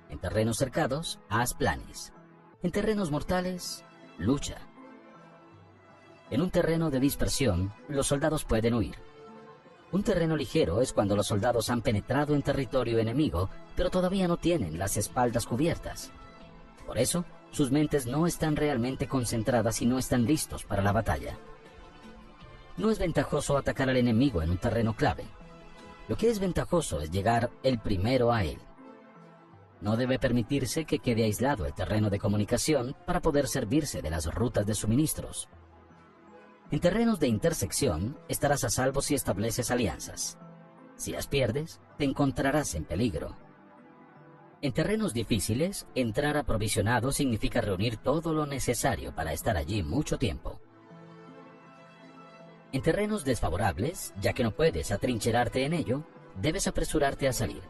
En terrenos cercados, haz planes. En terrenos mortales, lucha. En un terreno de dispersión, los soldados pueden huir. Un terreno ligero es cuando los soldados han penetrado en territorio enemigo, pero todavía no tienen las espaldas cubiertas. Por eso, sus mentes no están realmente concentradas y no están listos para la batalla. No es ventajoso atacar al enemigo en un terreno clave. Lo que es ventajoso es llegar el primero a él. No debe permitirse que quede aislado el terreno de comunicación para poder servirse de las rutas de suministros. En terrenos de intersección, estarás a salvo si estableces alianzas. Si las pierdes, te encontrarás en peligro. En terrenos difíciles, entrar aprovisionado significa reunir todo lo necesario para estar allí mucho tiempo. En terrenos desfavorables, ya que no puedes atrincherarte en ello, debes apresurarte a salir.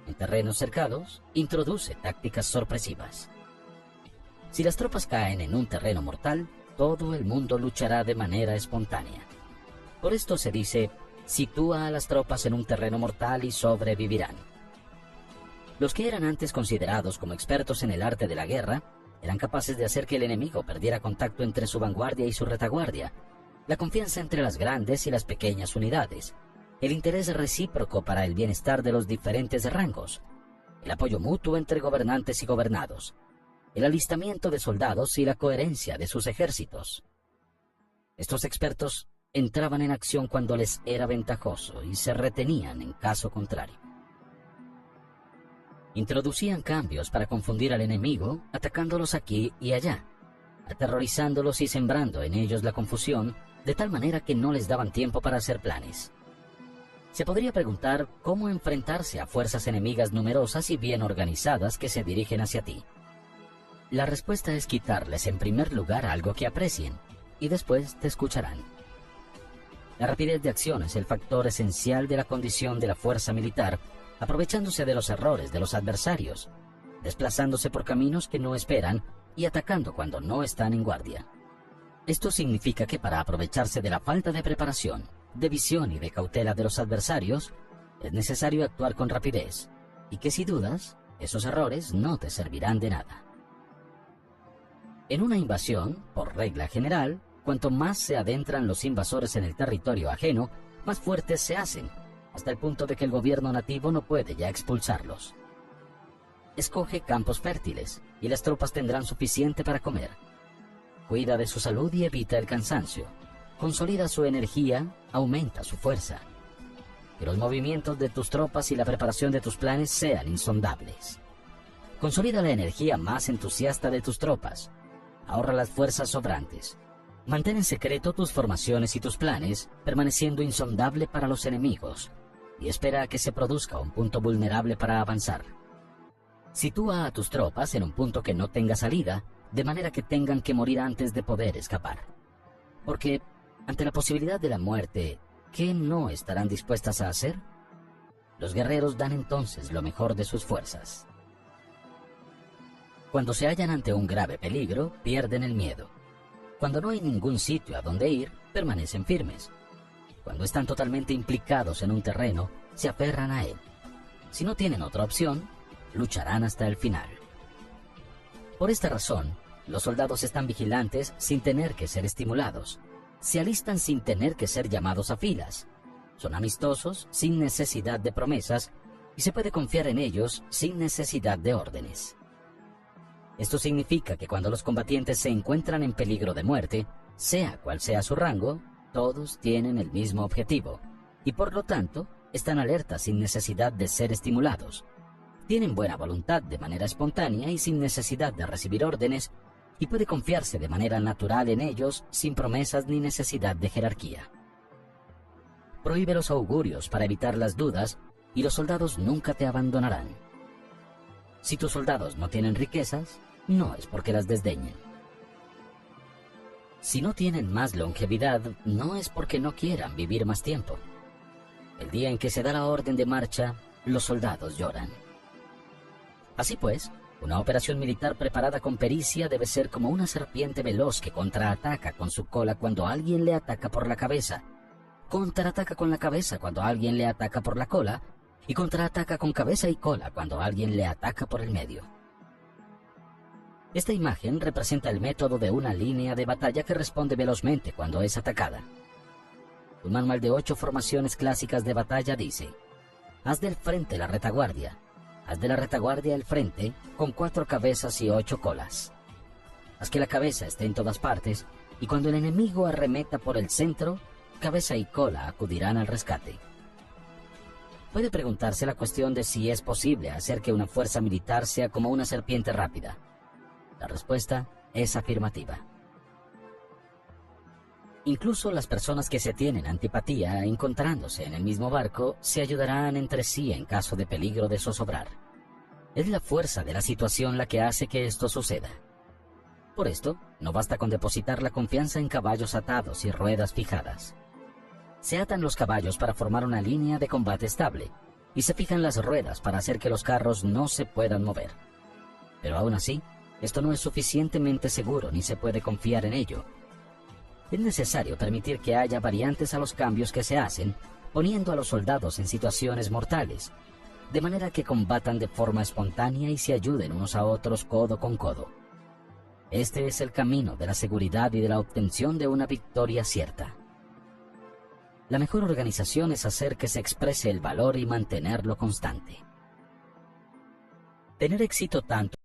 En terrenos cercados, introduce tácticas sorpresivas. Si las tropas caen en un terreno mortal, todo el mundo luchará de manera espontánea. Por esto se dice, sitúa a las tropas en un terreno mortal y sobrevivirán. Los que eran antes considerados como expertos en el arte de la guerra, eran capaces de hacer que el enemigo perdiera contacto entre su vanguardia y su retaguardia, la confianza entre las grandes y las pequeñas unidades, el interés recíproco para el bienestar de los diferentes rangos, el apoyo mutuo entre gobernantes y gobernados, el alistamiento de soldados y la coherencia de sus ejércitos. Estos expertos entraban en acción cuando les era ventajoso y se retenían en caso contrario. Introducían cambios para confundir al enemigo, atacándolos aquí y allá, aterrorizándolos y sembrando en ellos la confusión, de tal manera que no les daban tiempo para hacer planes. Se podría preguntar cómo enfrentarse a fuerzas enemigas numerosas y bien organizadas que se dirigen hacia ti. La respuesta es quitarles en primer lugar algo que aprecien, y después te escucharán. La rapidez de acción es el factor esencial de la condición de la fuerza militar, aprovechándose de los errores de los adversarios, desplazándose por caminos que no esperan y atacando cuando no están en guardia. Esto significa que para aprovecharse de la falta de preparación, de visión y de cautela de los adversarios, es necesario actuar con rapidez, y que si dudas, esos errores no te servirán de nada. En una invasión, por regla general, cuanto más se adentran los invasores en el territorio ajeno, más fuertes se hacen, hasta el punto de que el gobierno nativo no puede ya expulsarlos. Escoge campos fértiles, y las tropas tendrán suficiente para comer. Cuida de su salud y evita el cansancio. Consolida su energía, aumenta su fuerza. Que los movimientos de tus tropas y la preparación de tus planes sean insondables. Consolida la energía más entusiasta de tus tropas. Ahorra las fuerzas sobrantes. Mantén en secreto tus formaciones y tus planes, permaneciendo insondable para los enemigos, y espera a que se produzca un punto vulnerable para avanzar. Sitúa a tus tropas en un punto que no tenga salida, de manera que tengan que morir antes de poder escapar. Porque, ante la posibilidad de la muerte, ¿qué no estarán dispuestas a hacer? Los guerreros dan entonces lo mejor de sus fuerzas. Cuando se hallan ante un grave peligro, pierden el miedo. Cuando no hay ningún sitio a donde ir, permanecen firmes. Cuando están totalmente implicados en un terreno, se aferran a él. Si no tienen otra opción, lucharán hasta el final. Por esta razón, los soldados están vigilantes sin tener que ser estimulados. Se alistan sin tener que ser llamados a filas. Son amistosos sin necesidad de promesas y se puede confiar en ellos sin necesidad de órdenes. Esto significa que cuando los combatientes se encuentran en peligro de muerte, sea cual sea su rango, todos tienen el mismo objetivo y por lo tanto están alertas sin necesidad de ser estimulados. Tienen buena voluntad de manera espontánea y sin necesidad de recibir órdenes, y puede confiarse de manera natural en ellos sin promesas ni necesidad de jerarquía. Prohíbe los augurios para evitar las dudas y los soldados nunca te abandonarán. Si tus soldados no tienen riquezas, no es porque las desdeñen. Si no tienen más longevidad, no es porque no quieran vivir más tiempo. El día en que se da la orden de marcha, los soldados lloran. Así pues, una operación militar preparada con pericia debe ser como una serpiente veloz que contraataca con su cola cuando alguien le ataca por la cabeza, contraataca con la cabeza cuando alguien le ataca por la cola, y contraataca con cabeza y cola cuando alguien le ataca por el medio. Esta imagen representa el método de una línea de batalla que responde velozmente cuando es atacada. Un manual de 8 formaciones clásicas de batalla dice: haz del frente la retaguardia, haz de la retaguardia el frente con 4 cabezas y 8 colas. Haz que la cabeza esté en todas partes, y cuando el enemigo arremeta por el centro, cabeza y cola acudirán al rescate. Puede preguntarse la cuestión de si es posible hacer que una fuerza militar sea como una serpiente rápida. La respuesta es afirmativa. Incluso las personas que se tienen antipatía encontrándose en el mismo barco se ayudarán entre sí en caso de peligro de zozobrar. Es la fuerza de la situación la que hace que esto suceda. Por esto, no basta con depositar la confianza en caballos atados y ruedas fijadas. Se atan los caballos para formar una línea de combate estable y se fijan las ruedas para hacer que los carros no se puedan mover. Pero aún así, esto no es suficientemente seguro ni se puede confiar en ello. Es necesario permitir que haya variantes a los cambios que se hacen, poniendo a los soldados en situaciones mortales, de manera que combatan de forma espontánea y se ayuden unos a otros codo con codo. Este es el camino de la seguridad y de la obtención de una victoria cierta. La mejor organización es hacer que se exprese el valor y mantenerlo constante. Tener éxito tanto